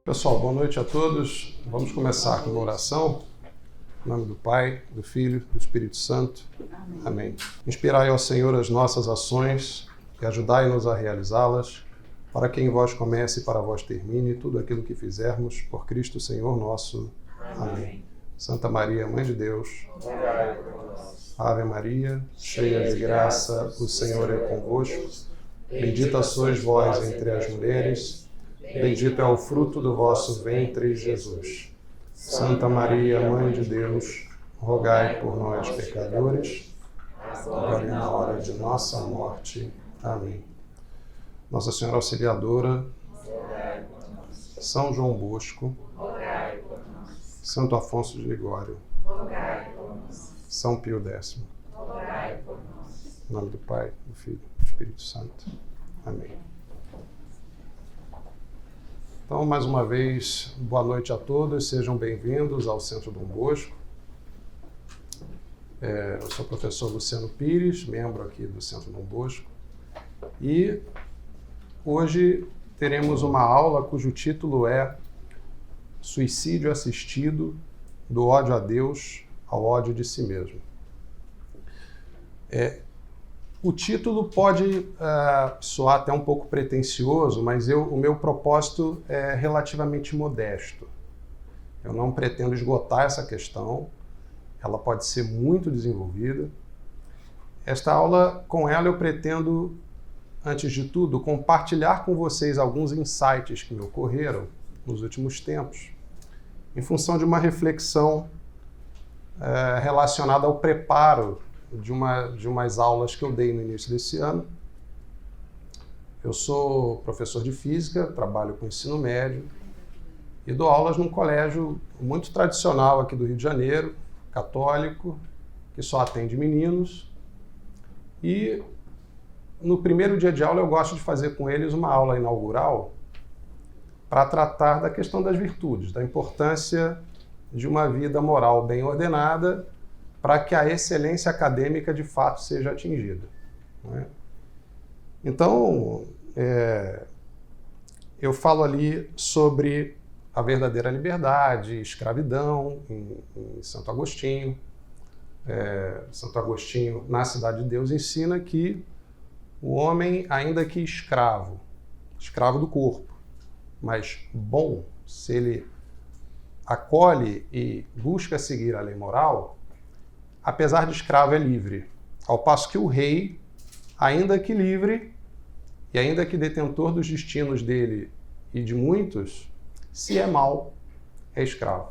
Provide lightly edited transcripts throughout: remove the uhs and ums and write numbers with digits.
Pessoal, boa noite a todos. Vamos começar com uma oração. Em nome do Pai, do Filho, do Espírito Santo. Amém. Amém. Inspirai, ó Senhor, as nossas ações e ajudai-nos a realizá-las, para que em vós comece e para vós termine tudo aquilo que fizermos, por Cristo Senhor nosso. Amém. Amém. Santa Maria, Mãe de Deus, rogai por nós. Ave Maria, cheia de graça, o Senhor é convosco. Bendita sois vós entre as mulheres, bendito é o fruto do vosso ventre, Jesus. Santa Maria, Mãe de Deus, rogai por nós, pecadores, agora e na hora de nossa morte. Amém. Nossa Senhora Auxiliadora, São João Bosco, Santo Afonso de Ligório, São Pio X. Em nome do Pai, do Filho e do Espírito Santo. Amém. Então, mais uma vez, boa noite a todos, sejam bem-vindos ao Centro Dom Bosco. Eu sou o professor Luciano Pires, membro aqui do Centro Dom Bosco, e hoje teremos uma aula cujo título é Suicídio Assistido, do ódio a Deus ao ódio de si mesmo. O título pode soar até um pouco pretensioso, mas o meu propósito é relativamente modesto. Eu não pretendo esgotar essa questão, ela pode ser muito desenvolvida. Esta aula, com ela eu pretendo, antes de tudo, compartilhar com vocês alguns insights que me ocorreram nos últimos tempos, em função de uma reflexão relacionada ao preparo de umas aulas que eu dei no início desse ano. Eu sou professor de física, trabalho com ensino médio e dou aulas num colégio muito tradicional aqui do Rio de Janeiro, católico, que só atende meninos. E no primeiro dia de aula eu gosto de fazer com eles uma aula inaugural para tratar da questão das virtudes, da importância de uma vida moral bem ordenada para que a excelência acadêmica de fato seja atingida. Não é? Então, eu falo ali sobre a verdadeira liberdade, escravidão, em Santo Agostinho. Santo Agostinho, na Cidade de Deus, ensina que o homem, ainda que escravo do corpo, mas bom, se ele acolhe e busca seguir a lei moral, apesar de escravo, é livre. Ao passo que o rei, ainda que livre e ainda que detentor dos destinos dele e de muitos, se é mau, é escravo.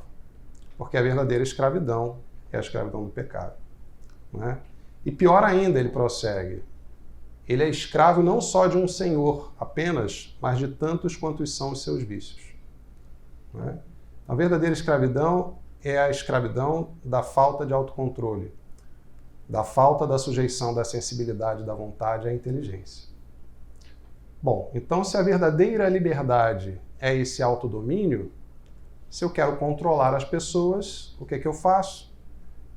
Porque a verdadeira escravidão é a escravidão do pecado. Não é? E pior ainda, ele prossegue. Ele é escravo não só de um senhor apenas, mas de tantos quantos são os seus vícios. Não é? A verdadeira escravidão é a escravidão da falta de autocontrole, da falta da sujeição da sensibilidade da vontade à inteligência. Bom, então se a verdadeira liberdade é esse autodomínio, se eu quero controlar as pessoas, o que é que eu faço?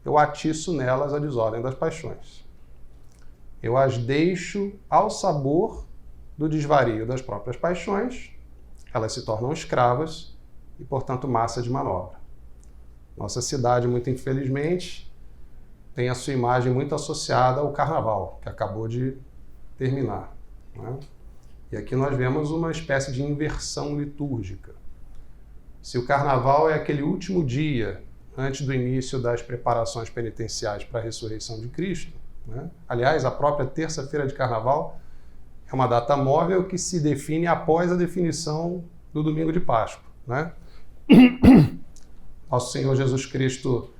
Eu atiço nelas a desordem das paixões. Eu as deixo ao sabor do desvario das próprias paixões, elas se tornam escravas e, portanto, massa de manobra. Nossa cidade, muito infelizmente, tem a sua imagem muito associada ao carnaval, que acabou de terminar. Não é? E aqui nós vemos uma espécie de inversão litúrgica. Se o carnaval é aquele último dia antes do início das preparações penitenciais para a ressurreição de Cristo, né? Aliás, a própria terça-feira de carnaval é uma data móvel que se define após a definição do domingo de Páscoa. Né? Nosso Senhor Jesus Cristo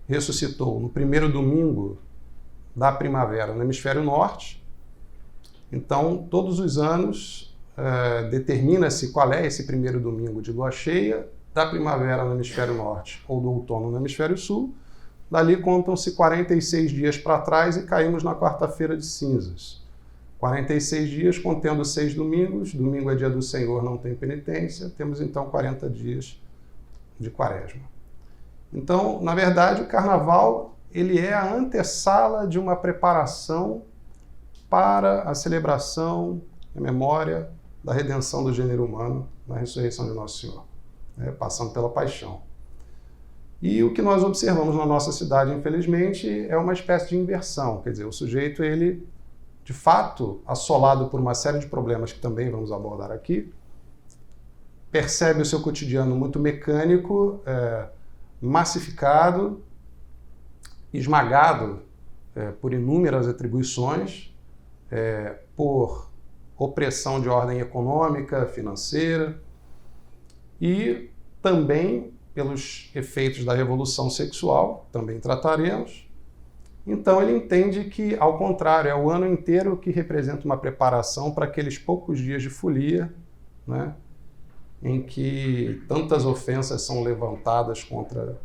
ressuscitou no primeiro domingo da primavera no hemisfério norte. Então, todos os anos, determina-se qual é esse primeiro domingo de lua cheia da primavera no hemisfério norte ou do outono no hemisfério sul. Dali contam-se 46 dias para trás e caímos na quarta-feira de cinzas. 46 dias contendo 6 domingos. Domingo é dia do Senhor, não tem penitência. Temos então 40 dias de quaresma. Então, na verdade, o carnaval ele é a antessala de uma preparação para a celebração e a memória da redenção do gênero humano na ressurreição de Nosso Senhor. né, passando pela paixão. E o que nós observamos na nossa cidade, infelizmente, é uma espécie de inversão. Quer dizer, o sujeito, ele, de fato, assolado por uma série de problemas que também vamos abordar aqui, percebe o seu cotidiano muito mecânico, massificado, esmagado por inúmeras atribuições, por opressão de ordem econômica, financeira e também pelos efeitos da revolução sexual, também trataremos. Então ele entende que, ao contrário, é o ano inteiro que representa uma preparação para aqueles poucos dias de folia, né, em que tantas ofensas são levantadas contra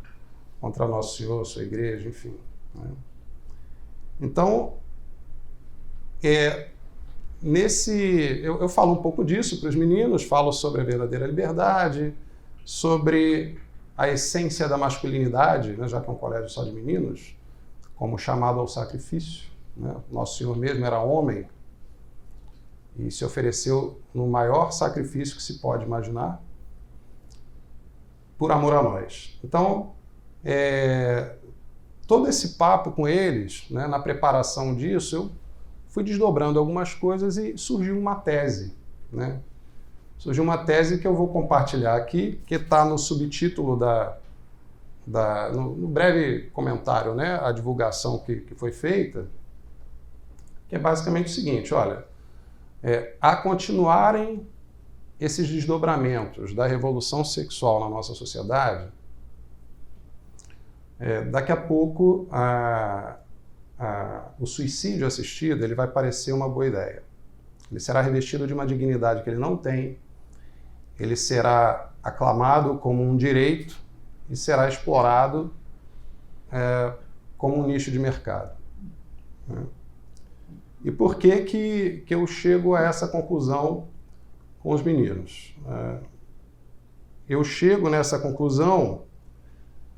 Nosso Senhor, sua igreja, enfim. Né? Então, eu falo um pouco disso para os meninos, falo sobre a verdadeira liberdade, sobre a essência da masculinidade, né, já que é um colégio só de meninos, como chamado ao sacrifício. Né? Nosso Senhor mesmo era homem e se ofereceu no maior sacrifício que se pode imaginar, por amor a nós. Então, todo esse papo com eles, né, na preparação disso, eu fui desdobrando algumas coisas e surgiu uma tese, né? Surgiu uma tese que eu vou compartilhar aqui, que está no subtítulo no breve comentário, né, a divulgação que foi feita, que é basicamente o seguinte: olha, a continuarem esses desdobramentos da revolução sexual na nossa sociedade, daqui a pouco o suicídio assistido ele vai parecer uma boa ideia. Ele será revestido de uma dignidade que ele não tem, ele será aclamado como um direito e será explorado como um nicho de mercado. Né? E por que eu chego a essa conclusão com os meninos? Eu chego nessa conclusão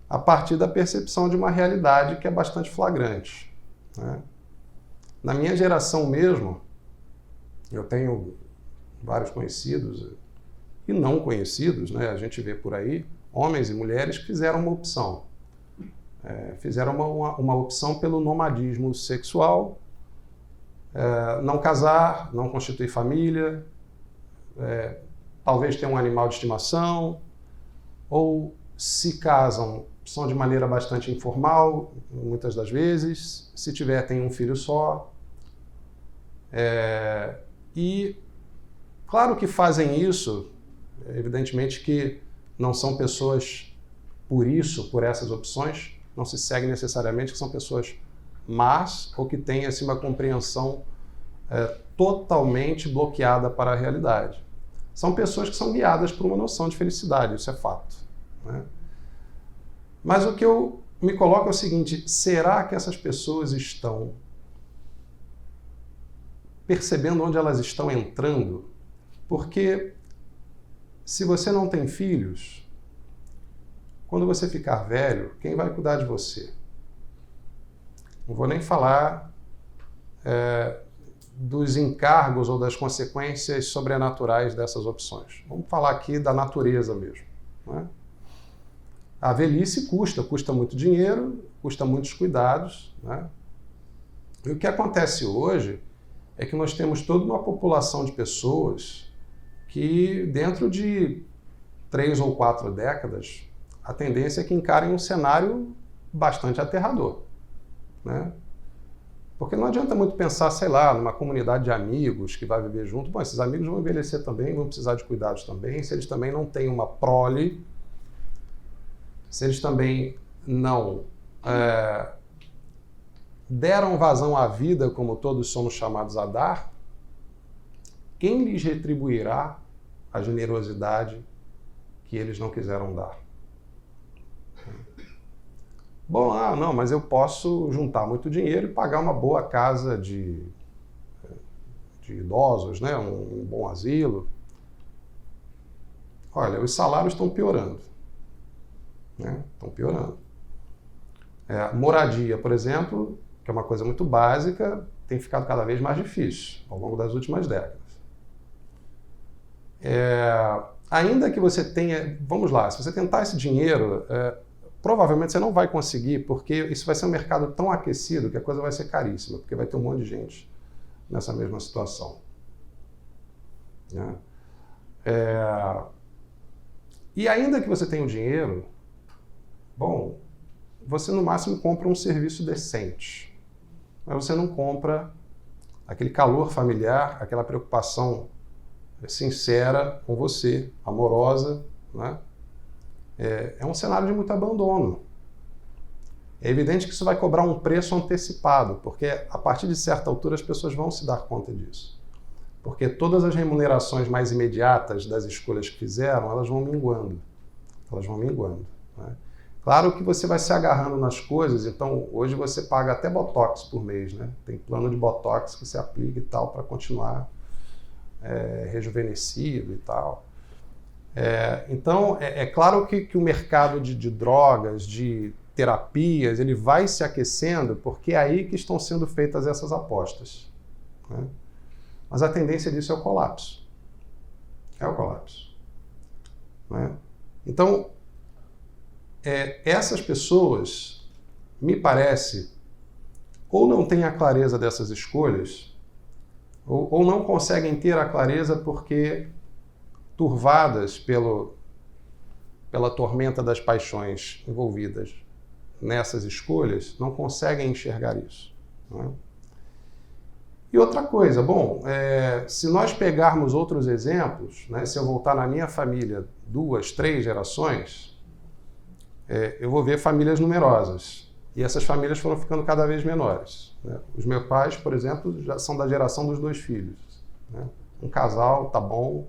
a partir da percepção de uma realidade que é bastante flagrante. Né? Na minha geração mesmo, eu tenho vários conhecidos e não conhecidos, né? A gente vê por aí homens e mulheres que fizeram uma opção. Fizeram uma opção pelo nomadismo sexual, não casar, não constituir família, talvez ter um animal de estimação, ou se casam, são de maneira bastante informal, muitas das vezes, se tiver, tem um filho só. E claro que fazem isso, evidentemente que não são pessoas por essas opções, não se segue necessariamente que são pessoas más ou que têm assim, uma compreensão totalmente bloqueada para a realidade. São pessoas que são guiadas por uma noção de felicidade, isso é fato. Né? Mas o que eu me coloco é o seguinte: será que essas pessoas estão percebendo onde elas estão entrando? Porque se você não tem filhos, quando você ficar velho, quem vai cuidar de você? Não vou nem falar dos encargos ou das consequências sobrenaturais dessas opções. Vamos falar aqui da natureza mesmo. Né? A velhice custa muito dinheiro, custa muitos cuidados. Né? E o que acontece hoje é que nós temos toda uma população de pessoas que, dentro de 3 ou 4 décadas, a tendência é que encarem um cenário bastante aterrador. Né? Porque não adianta muito pensar, sei lá, numa comunidade de amigos que vai viver junto. Bom, esses amigos vão envelhecer também, vão precisar de cuidados também. Se eles também não têm uma prole, se eles também não deram vazão à vida, como todos somos chamados a dar, quem lhes retribuirá a generosidade que eles não quiseram dar? Bom, não, mas eu posso juntar muito dinheiro e pagar uma boa casa de idosos, né? Um bom asilo. Olha, os salários estão piorando. Né? Estão piorando. Moradia, por exemplo, que é uma coisa muito básica, tem ficado cada vez mais difícil ao longo das últimas décadas. ainda que você tenha... Vamos lá, se você tentar esse dinheiro, provavelmente você não vai conseguir, porque isso vai ser um mercado tão aquecido que a coisa vai ser caríssima, porque vai ter um monte de gente nessa mesma situação. Né? E ainda que você tenha o dinheiro, bom, você no máximo compra um serviço decente, mas você não compra aquele calor familiar, aquela preocupação sincera com você, amorosa, né? É um cenário de muito abandono. É evidente que isso vai cobrar um preço antecipado, porque a partir de certa altura as pessoas vão se dar conta disso. Porque todas as remunerações mais imediatas das escolhas que fizeram, elas vão minguando. Elas vão minguando. Né? Claro que você vai se agarrando nas coisas, então hoje você paga até Botox por mês, né? Tem plano de Botox que você aplica e tal para continuar rejuvenescido e tal. Então, é claro que o mercado de drogas, de terapias, ele vai se aquecendo porque é aí que estão sendo feitas essas apostas. Né? Mas a tendência disso é o colapso. É o colapso. Né? Então, essas pessoas, me parece, ou não têm a clareza dessas escolhas, ou não conseguem ter a clareza porque, turvadas pela tormenta das paixões envolvidas nessas escolhas, não conseguem enxergar isso. Né? E outra coisa, bom, se nós pegarmos outros exemplos, né, se eu voltar na minha família 2, 3 gerações, eu vou ver famílias numerosas. E essas famílias foram ficando cada vez menores. Né? Os meus pais, por exemplo, já são da geração dos 2 filhos. Né? Um casal, tá bom.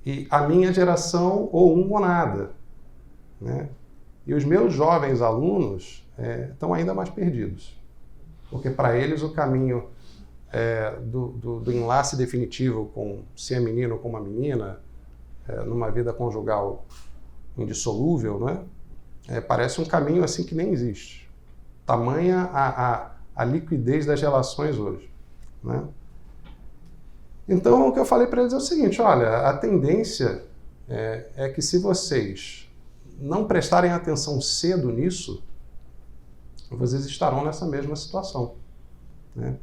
E a minha geração, ou um ou nada. Né? E os meus jovens alunos estão ainda mais perdidos. Porque para eles o caminho do enlace definitivo com se é menino ou com uma menina, numa vida conjugal indissolúvel, né? Parece um caminho assim que nem existe. Tamanha a liquidez das relações hoje. Né? Então, o que eu falei para eles é o seguinte, olha, a tendência é que se vocês não prestarem atenção cedo nisso, vocês estarão nessa mesma situação. Né?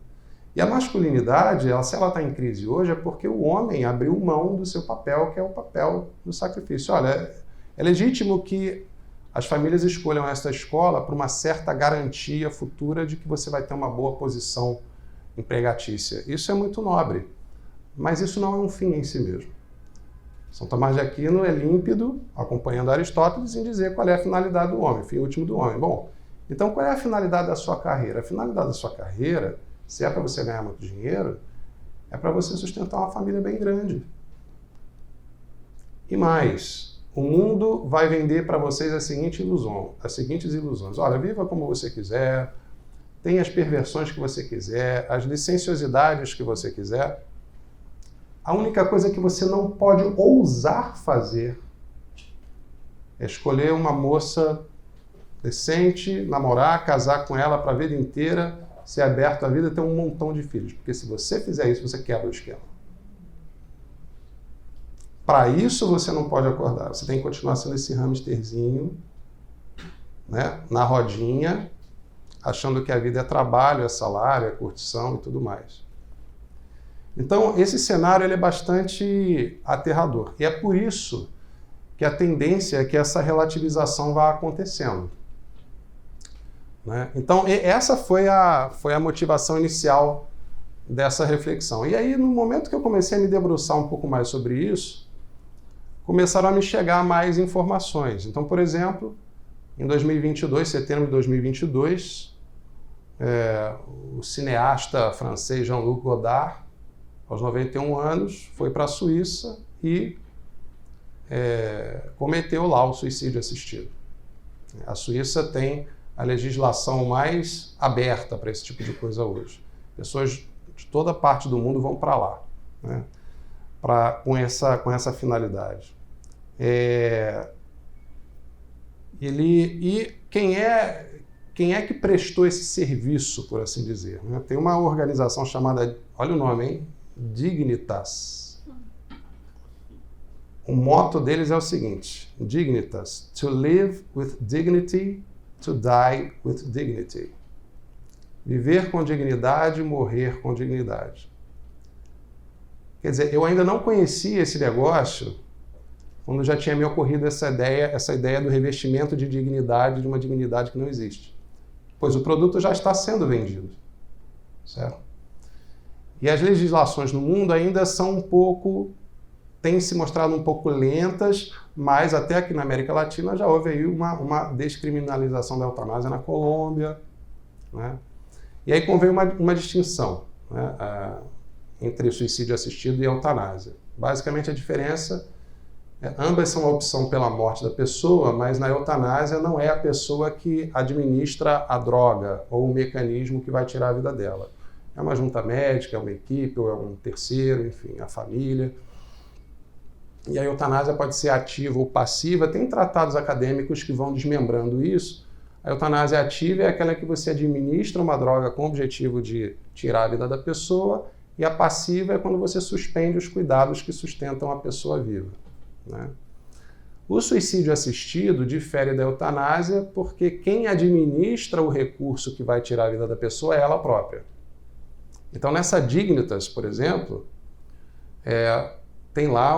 E a masculinidade, se ela está em crise hoje, é porque o homem abriu mão do seu papel, que é o papel do sacrifício. Olha, é legítimo que as famílias escolham esta escola por uma certa garantia futura de que você vai ter uma boa posição empregatícia. Isso é muito nobre, mas isso não é um fim em si mesmo. São Tomás de Aquino é límpido, acompanhando Aristóteles, em dizer qual é a finalidade do homem, o fim último do homem. Bom, então qual é a finalidade da sua carreira? A finalidade da sua carreira, se é para você ganhar muito dinheiro, é para você sustentar uma família bem grande. E mais, o mundo vai vender para vocês as seguintes ilusões. Olha, viva como você quiser, tenha as perversões que você quiser, as licenciosidades que você quiser. A única coisa que você não pode ousar fazer é escolher uma moça decente, namorar, casar com ela para a vida inteira, ser aberto à vida e ter um montão de filhos. Porque se você fizer isso, você quebra o esquema. Para isso você não pode acordar. Você tem que continuar sendo esse hamsterzinho, né, na rodinha, achando que a vida é trabalho, é salário, é curtição e tudo mais. Então, esse cenário ele é bastante aterrador. E é por isso que a tendência é que essa relativização vá acontecendo. Né? Então, essa foi a motivação inicial dessa reflexão. E aí, no momento que eu comecei a me debruçar um pouco mais sobre isso, começaram a me chegar mais informações. Então, por exemplo, em 2022, setembro de 2022, o cineasta francês Jean-Luc Godard, aos 91 anos, foi para a Suíça e cometeu lá o suicídio assistido. A Suíça tem a legislação mais aberta para esse tipo de coisa hoje. Pessoas de toda parte do mundo vão para lá, né, com essa finalidade. E quem é que prestou esse serviço, por assim dizer? Né? Tem uma organização chamada, olha o nome, hein? Dignitas. o motto deles é o seguinte: Dignitas, to live with dignity, to die with dignity. Viver com dignidade, morrer com dignidade. Quer dizer, eu ainda não conhecia esse negócio quando já tinha me ocorrido essa ideia do revestimento de dignidade, de uma dignidade que não existe. Pois o produto já está sendo vendido, certo? E as legislações no mundo ainda são têm se mostrado um pouco lentas, mas até aqui na América Latina já houve aí uma descriminalização da eutanásia na Colômbia, né? E aí convém uma distinção, né, entre suicídio assistido e eutanásia. Basicamente a diferença ambas são a opção pela morte da pessoa, mas na eutanásia não é a pessoa que administra a droga ou o mecanismo que vai tirar a vida dela. É uma junta médica, é uma equipe, ou é um terceiro, enfim, a família. E a eutanásia pode ser ativa ou passiva. Tem tratados acadêmicos que vão desmembrando isso. A eutanásia ativa é aquela que você administra uma droga com o objetivo de tirar a vida da pessoa, e a passiva é quando você suspende os cuidados que sustentam a pessoa viva, né? O suicídio assistido difere da eutanásia porque quem administra o recurso que vai tirar a vida da pessoa é ela própria. Então, nessa Dignitas, por exemplo, tem lá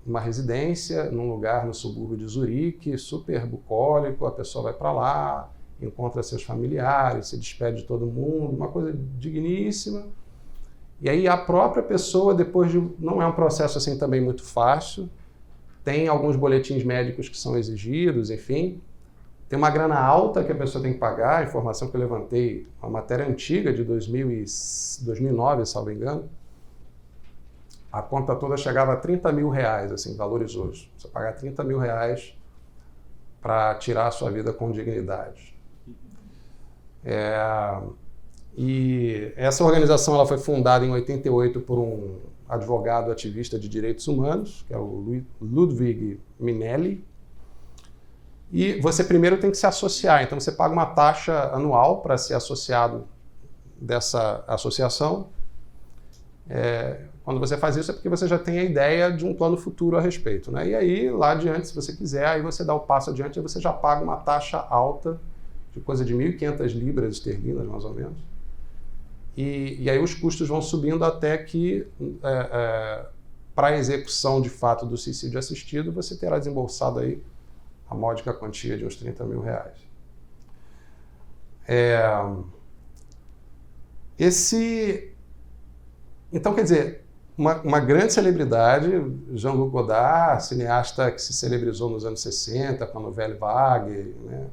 uma residência num lugar no subúrbio de Zurique, super bucólico, a pessoa vai para lá, encontra seus familiares, se despede de todo mundo, uma coisa digníssima. E aí a própria pessoa, depois de... Não é um processo assim também muito fácil, tem alguns boletins médicos que são exigidos, enfim. Tem uma grana alta que a pessoa tem que pagar, a informação que eu levantei, uma matéria antiga de 2009, salvo engano. A conta toda chegava a 30 mil reais, assim, valores hoje. Você pagar 30 mil reais para tirar a sua vida com dignidade. E essa organização ela foi fundada em 88 por um advogado ativista de direitos humanos, que é o Ludwig Minelli. E você primeiro tem que se associar, então você paga uma taxa anual para ser associado dessa associação. Quando você faz isso é porque você já tem a ideia de um plano futuro a respeito, né? E aí, lá adiante, se você quiser, aí você dá o passo adiante e você já paga uma taxa alta, de coisa de 1.500 libras esterlinas, mais ou menos. E aí os custos vão subindo até que, para a execução de fato do suicídio assistido, você terá desembolsado aí a módica quantia de uns 30 mil reais. Então, quer dizer, uma grande celebridade, Jean-Luc Godard, cineasta que se celebrizou nos anos 60 com a novela Vague, né?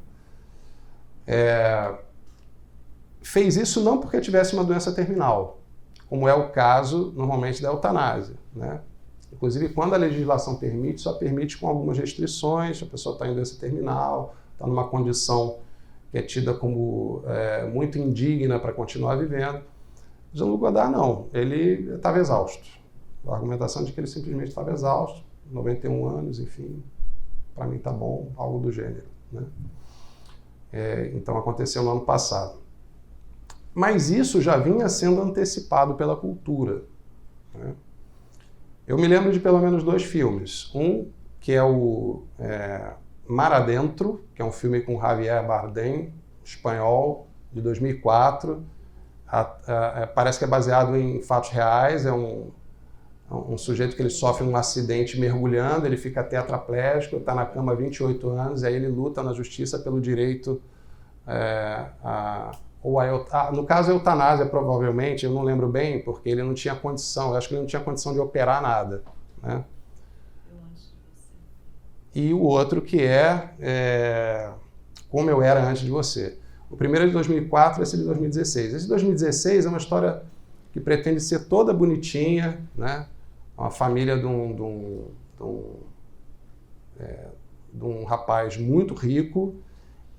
Fez isso não porque tivesse uma doença terminal, como é o caso normalmente da eutanásia, né? Inclusive, quando a legislação permite, só permite com algumas restrições, a pessoa está em doença terminal, está numa condição que é tida como muito indigna para continuar vivendo. Jean-Luc Godard não, ele estava exausto. A argumentação de que ele simplesmente estava exausto, 91 anos, enfim, para mim está bom, algo do gênero, né? Então aconteceu no ano passado. Mas isso já vinha sendo antecipado pela cultura, né? Eu me lembro de pelo menos 2 filmes. Um que é o Mar Adentro, que é um filme com Javier Bardem, espanhol, de 2004. Parece que é baseado em fatos reais. É um sujeito que ele sofre um acidente mergulhando, ele fica tetraplégico, está na cama há 28 anos, e aí ele luta na justiça pelo direito no caso, a eutanásia, provavelmente, eu não lembro bem, porque ele não tinha condição, eu acho que ele não tinha condição de operar nada, né? E o outro que Como Eu Era Antes de Você. O primeiro é de 2004, esse é de 2016. Esse de 2016 é uma história que pretende ser toda bonitinha, né? Uma família de um rapaz muito rico,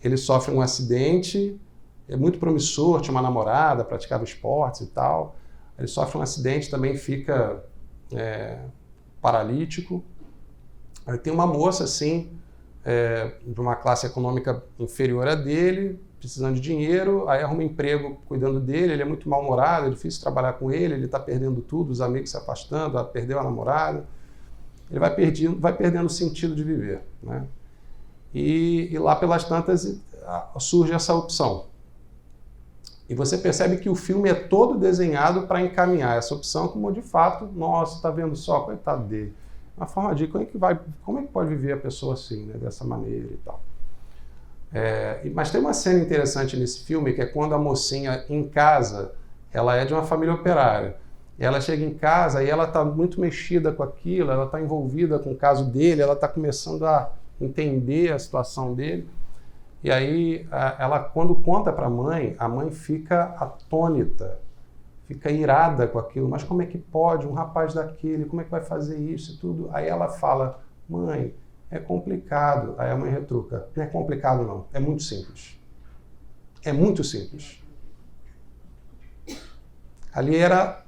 ele sofre um acidente, é muito promissor, tinha uma namorada, praticava esportes e tal. Ele sofre um acidente, também fica paralítico. Aí tem uma moça, assim, de uma classe econômica inferior a dele, precisando de dinheiro, aí arruma um emprego cuidando dele, ele é muito mal-humorado, é difícil trabalhar com ele está perdendo tudo, os amigos se afastando, perdeu a namorada. ele vai perdendo o sentido de viver, né? E lá pelas tantas surge essa opção. E você percebe que o filme é todo desenhado para encaminhar essa opção como, de fato, nossa, tá vendo só, coitado dele. Uma forma de como é que pode viver a pessoa assim, né, dessa maneira e tal. Mas tem uma cena interessante nesse filme, que é quando a mocinha em casa, ela é de uma família operária. Ela chega em casa e ela está muito mexida com aquilo, ela está envolvida com o caso dele, ela está começando a entender a situação dele. E aí, ela, quando conta para a mãe fica atônita, fica irada com aquilo. Mas como é que pode um rapaz daquele, como é que vai fazer isso e tudo? Aí ela fala, mãe, é complicado. Aí a mãe retruca, não é complicado não, é muito simples. É muito simples. Ali era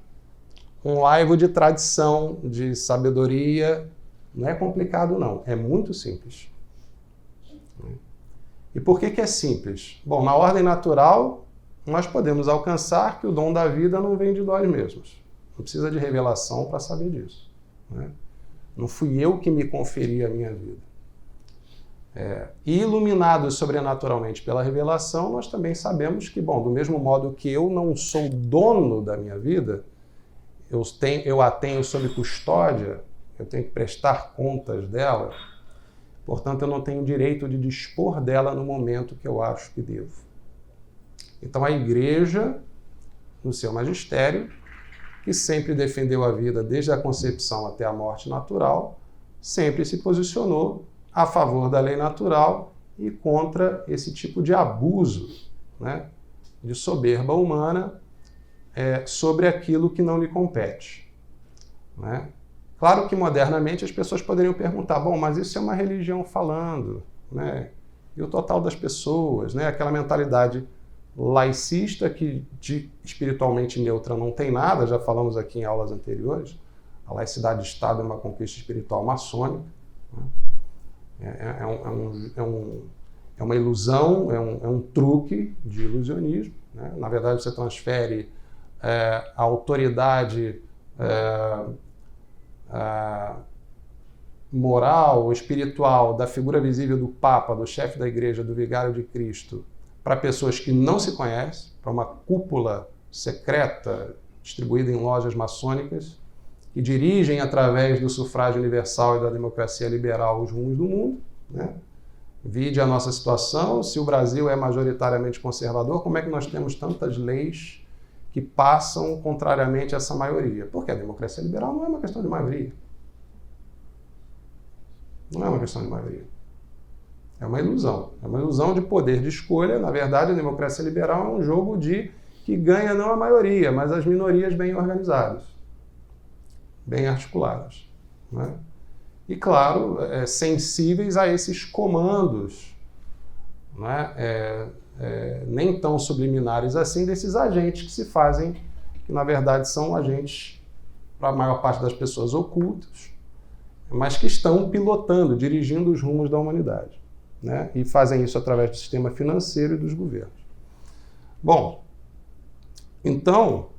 um laivo de tradição, de sabedoria. Não é complicado não, é muito simples. E por que é simples? Bom, na ordem natural, nós podemos alcançar que o dom da vida não vem de nós mesmos. Não precisa de revelação para saber disso, né? Não fui eu que me conferi a minha vida. E iluminados sobrenaturalmente pela revelação, nós também sabemos que, bom, do mesmo modo que eu não sou dono da minha vida, eu a tenho sob custódia, eu tenho que prestar contas dela, portanto, eu não tenho direito de dispor dela no momento que eu acho que devo. Então, a Igreja, no seu magistério, que sempre defendeu a vida desde a concepção até a morte natural, sempre se posicionou a favor da lei natural e contra esse tipo de abuso, né, de soberba humana sobre aquilo que não lhe compete, né? Claro que modernamente as pessoas poderiam perguntar, bom, mas isso é uma religião falando, né? E o total das pessoas, né? Aquela mentalidade laicista que de espiritualmente neutra não tem nada, já falamos aqui em aulas anteriores, a laicidade de Estado é uma conquista espiritual maçônica, né? É uma ilusão, é um truque de ilusionismo, né? Na verdade, você transfere a autoridade moral, espiritual da figura visível do Papa, do chefe da Igreja, do Vigário de Cristo, para pessoas que não se conhecem, para uma cúpula secreta distribuída em lojas maçônicas, que dirigem através do sufrágio universal e da democracia liberal os rumos do mundo, né? Vide a nossa situação, se o Brasil é majoritariamente conservador, como é que nós temos tantas leis que passam contrariamente a essa maioria? Porque a democracia liberal não é uma questão de maioria. Não é uma questão de maioria. É uma ilusão. É uma ilusão de poder de escolha. Na verdade, a democracia liberal é um jogo que ganha não a maioria, mas as minorias bem organizadas, bem articuladas, né? E, claro, sensíveis a esses comandos, né? Nem tão subliminares assim, desses agentes que se fazem, que na verdade são agentes, para a maior parte das pessoas, ocultos, mas que estão pilotando, dirigindo os rumos da humanidade, né? E fazem isso através do sistema financeiro e dos governos. Bom, então,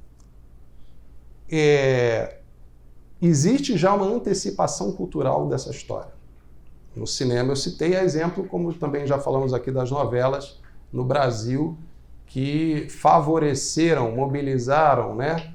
existe já uma antecipação cultural dessa história. No cinema eu citei a exemplo, como também já falamos aqui, das novelas no Brasil, que favoreceram, mobilizaram, né,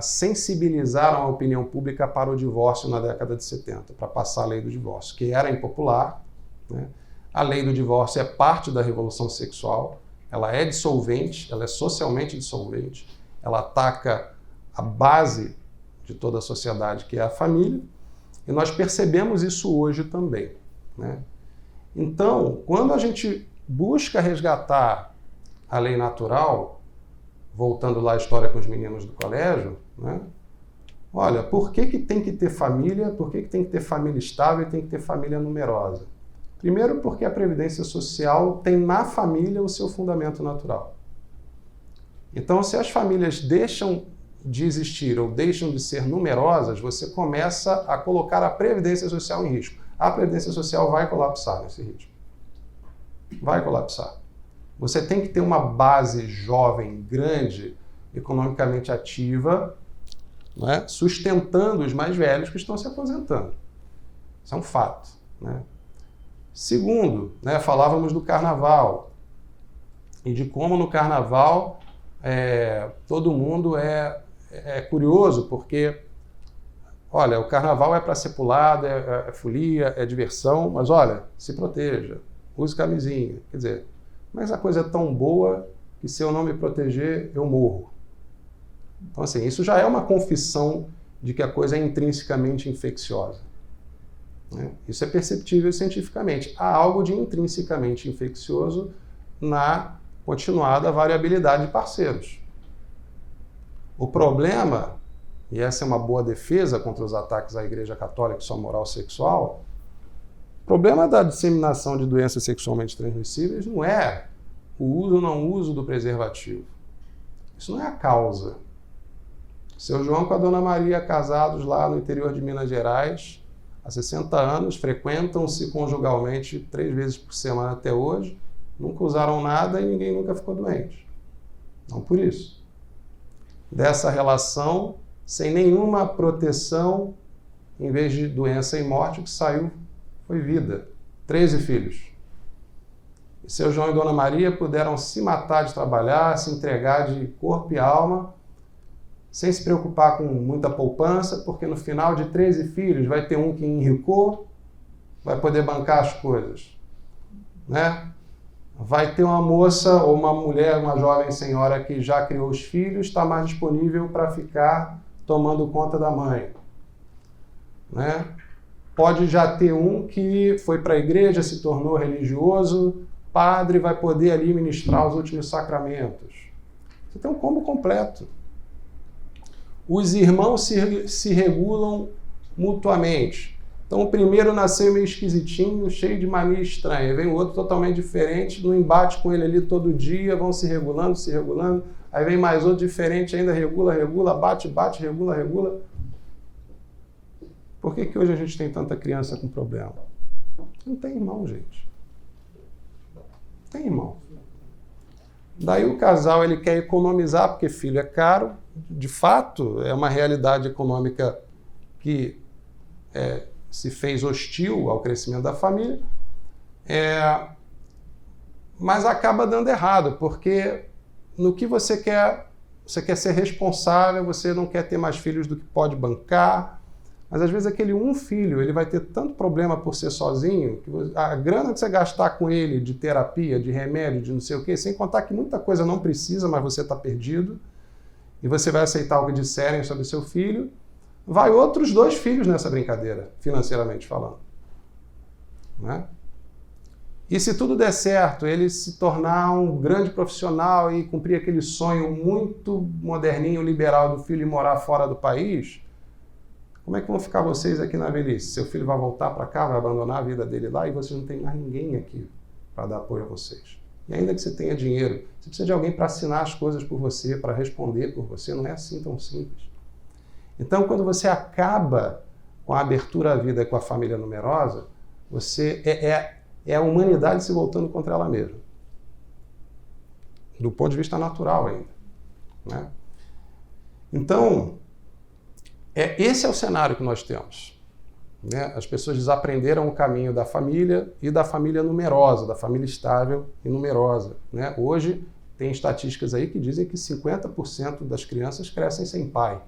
sensibilizaram a opinião pública para o divórcio na década de 70, para passar a lei do divórcio, que era impopular, né? A lei do divórcio é parte da revolução sexual, ela é dissolvente, ela é socialmente dissolvente, ela ataca a base de toda a sociedade, que é a família, e nós percebemos isso hoje também, né? Então, quando a gente busca resgatar a lei natural, voltando lá à história com os meninos do colégio, né? Olha, por que tem que ter família? Por que tem que ter família estável e tem que ter família numerosa? Primeiro, porque a Previdência Social tem na família o seu fundamento natural. Então, se as famílias deixam de existir ou deixam de ser numerosas, você começa a colocar a Previdência Social em risco. A Previdência Social vai colapsar nesse ritmo. Vai colapsar. Você tem que ter uma base jovem, grande, economicamente ativa, né, sustentando os mais velhos que estão se aposentando. Isso é um fato, né? Segundo, né, falávamos do carnaval e de como no carnaval todo mundo é curioso, porque, olha, o carnaval é para ser pulado, é folia, é diversão, mas olha, se proteja, use camisinha. Quer dizer, mas a coisa é tão boa que se eu não me proteger, eu morro. Então, assim, isso já é uma confissão de que a coisa é intrinsecamente infecciosa. Né? Isso é perceptível cientificamente. Há algo de intrinsecamente infeccioso na continuada variabilidade de parceiros. O problema, e essa é uma boa defesa contra os ataques à Igreja Católica e sua moral sexual, o problema da disseminação de doenças sexualmente transmissíveis não é o uso ou não uso do preservativo. Isso não é a causa. Seu João com a Dona Maria, casados lá no interior de Minas Gerais, há 60 anos, frequentam-se conjugalmente 3 vezes por semana até hoje, nunca usaram nada e ninguém nunca ficou doente. Não por isso. Dessa relação, sem nenhuma proteção, em vez de doença e morte, o que saiu foi vida. 13 filhos. E seu João e Dona Maria puderam se matar de trabalhar, se entregar de corpo e alma, sem se preocupar com muita poupança, porque no final de 13 filhos vai ter um que enricou, vai poder bancar as coisas, né? Vai ter uma moça ou uma mulher, uma jovem senhora que já criou os filhos, está mais disponível para ficar tomando conta da mãe, né? Pode já ter um que foi para a igreja, se tornou religioso, padre, vai poder ali ministrar os últimos sacramentos. Você tem um combo completo. Os irmãos se regulam mutuamente. Então o primeiro nasceu meio esquisitinho, cheio de mania estranha. Vem o outro totalmente diferente, no embate com ele ali todo dia, vão se regulando. Aí vem mais outro diferente, ainda regula, bate, regula. Por que hoje a gente tem tanta criança com problema? Não tem irmão, gente. Não tem irmão. Daí o casal ele quer economizar, porque filho é caro. De fato, é uma realidade econômica que se fez hostil ao crescimento da família, mas acaba dando errado, porque no que você quer ser responsável, você não quer ter mais filhos do que pode bancar, mas às vezes aquele um filho ele vai ter tanto problema por ser sozinho, que a grana que você gastar com ele de terapia, de remédio, de não sei o quê, sem contar que muita coisa não precisa, mas você está perdido, e você vai aceitar o que disserem sobre seu filho, vai outros 2 filhos nessa brincadeira, financeiramente falando. Né? E se tudo der certo, ele se tornar um grande profissional e cumprir aquele sonho muito moderninho, liberal do filho e morar fora do país, como é que vão ficar vocês aqui na velhice? Seu filho vai voltar para cá, vai abandonar a vida dele lá e vocês não têm mais ninguém aqui para dar apoio a vocês. E ainda que você tenha dinheiro, você precisa de alguém para assinar as coisas por você, para responder por você. Não é assim tão simples. Então, quando você acaba com a abertura à vida com a família numerosa, você é a humanidade se voltando contra ela mesma. Do ponto de vista natural ainda. Né? Então, esse é o cenário que nós temos. Né? As pessoas desaprenderam o caminho da família e da família numerosa, da família estável e numerosa. Né? Hoje, tem estatísticas aí que dizem que 50% das crianças crescem sem pai.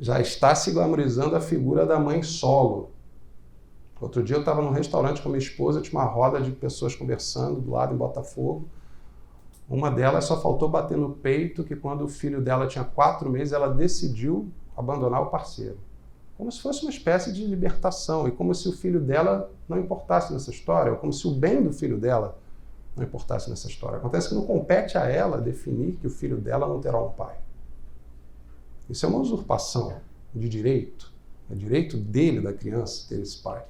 Já está se glamorizando a figura da mãe solo. Outro dia eu estava num restaurante com minha esposa, tinha uma roda de pessoas conversando do lado em Botafogo. Uma delas só faltou bater no peito que quando o filho dela tinha 4 meses, ela decidiu abandonar o parceiro. Como se fosse uma espécie de libertação, e como se o filho dela não importasse nessa história, ou como se o bem do filho dela não importasse nessa história. Acontece que não compete a ela definir que o filho dela não terá um pai. Isso é uma usurpação de direito. É direito dele, da criança, ter esse pai.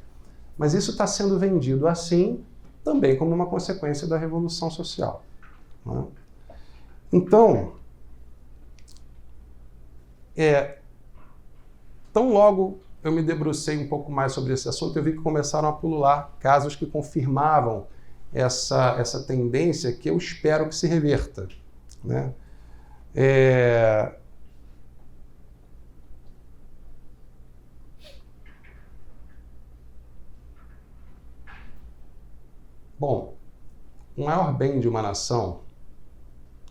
Mas isso está sendo vendido assim, também como uma consequência da revolução social. Né? Então, tão logo eu me debrucei um pouco mais sobre esse assunto, eu vi que começaram a pulular casos que confirmavam essa tendência que eu espero que se reverta. Né? Bom, o maior bem de uma nação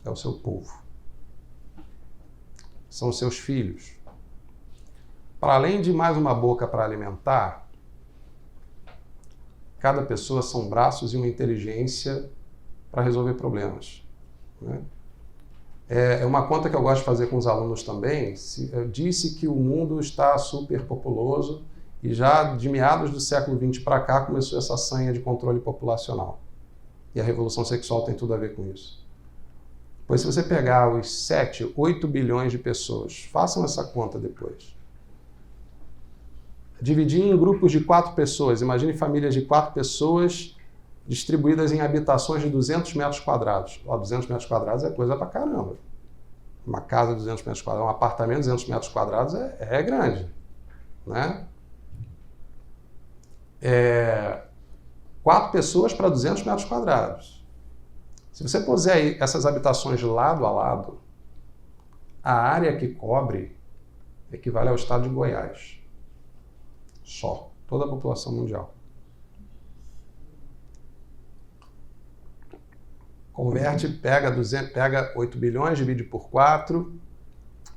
é o seu povo. São os seus filhos. Para além de mais uma boca para alimentar, cada pessoa são braços e uma inteligência para resolver problemas, né? É uma conta que eu gosto de fazer com os alunos também. Disse que o mundo está superpopuloso e já de meados do século XX para cá começou essa sanha de controle populacional. E a revolução sexual tem tudo a ver com isso. Pois se você pegar os 7, 8 bilhões de pessoas, façam essa conta depois. Dividir em grupos de 4 pessoas, imagine famílias de 4 pessoas distribuídas em habitações de 200 metros quadrados. 200 metros quadrados é coisa pra caramba. Uma casa de 200 metros quadrados, um apartamento de 200 metros quadrados é grande, né? 4 pessoas para 200 metros quadrados. Se você puser aí essas habitações lado a lado, a área que cobre equivale ao estado de Goiás. Só. Toda a população mundial. Converte, pega 8 bilhões, divide por 4,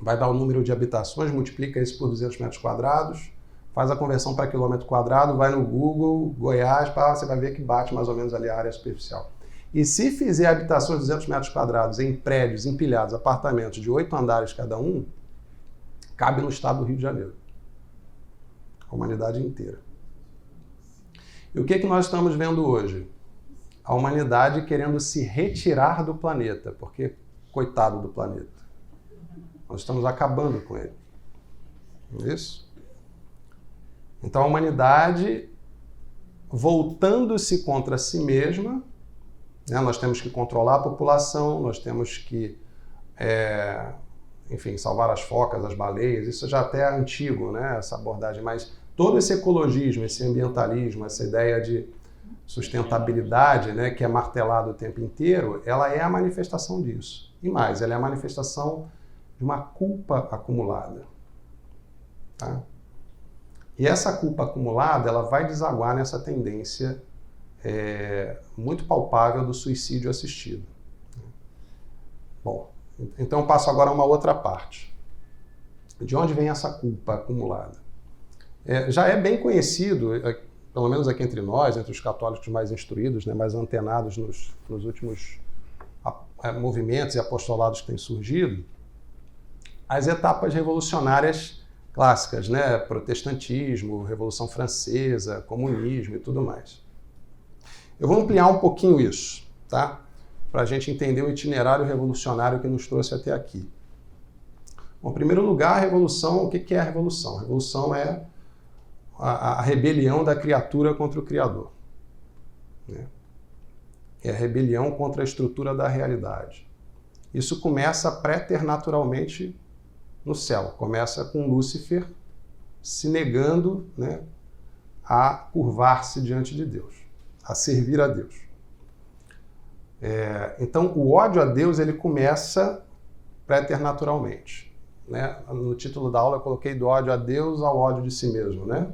vai dar o número de habitações, multiplica isso por 200 metros quadrados, faz a conversão para quilômetro quadrado, vai no Google, Goiás, você vai ver que bate mais ou menos ali a área superficial. E se fizer habitações de 200 metros quadrados em prédios empilhados, apartamentos de 8 andares cada um, cabe no estado do Rio de Janeiro. A humanidade inteira. E o que nós estamos vendo hoje? A humanidade querendo se retirar do planeta, porque, coitado do planeta, nós estamos acabando com ele. Não é isso? Então a humanidade, voltando-se contra si mesma, né, nós temos que controlar a população, nós temos que, enfim, salvar as focas, as baleias, isso já até é antigo, né, essa abordagem, mas todo esse ecologismo, esse ambientalismo, essa ideia de sustentabilidade, né, que é martelado o tempo inteiro, ela é a manifestação disso. E mais, ela é a manifestação de uma culpa acumulada. Tá? E essa culpa acumulada, ela vai desaguar nessa tendência muito palpável do suicídio assistido. Bom, então eu passo agora a uma outra parte. De onde vem essa culpa acumulada? Já é bem conhecido, pelo menos aqui entre nós, entre os católicos mais instruídos, né, mais antenados nos últimos movimentos e apostolados que têm surgido, as etapas revolucionárias clássicas, né, protestantismo, Revolução Francesa, comunismo e tudo mais. Eu vou ampliar um pouquinho isso, tá? Para a gente entender o itinerário revolucionário que nos trouxe até aqui. Bom, em primeiro lugar, a revolução, o que é a revolução? A revolução é a rebelião da criatura contra o Criador. Né? É a rebelião contra a estrutura da realidade. Isso começa preternaturalmente no céu. Começa com Lúcifer se negando, né, a curvar-se diante de Deus, a servir a Deus. Então, o ódio a Deus ele começa preternaturalmente. Né? No título da aula eu coloquei do ódio a Deus ao ódio de si mesmo, né?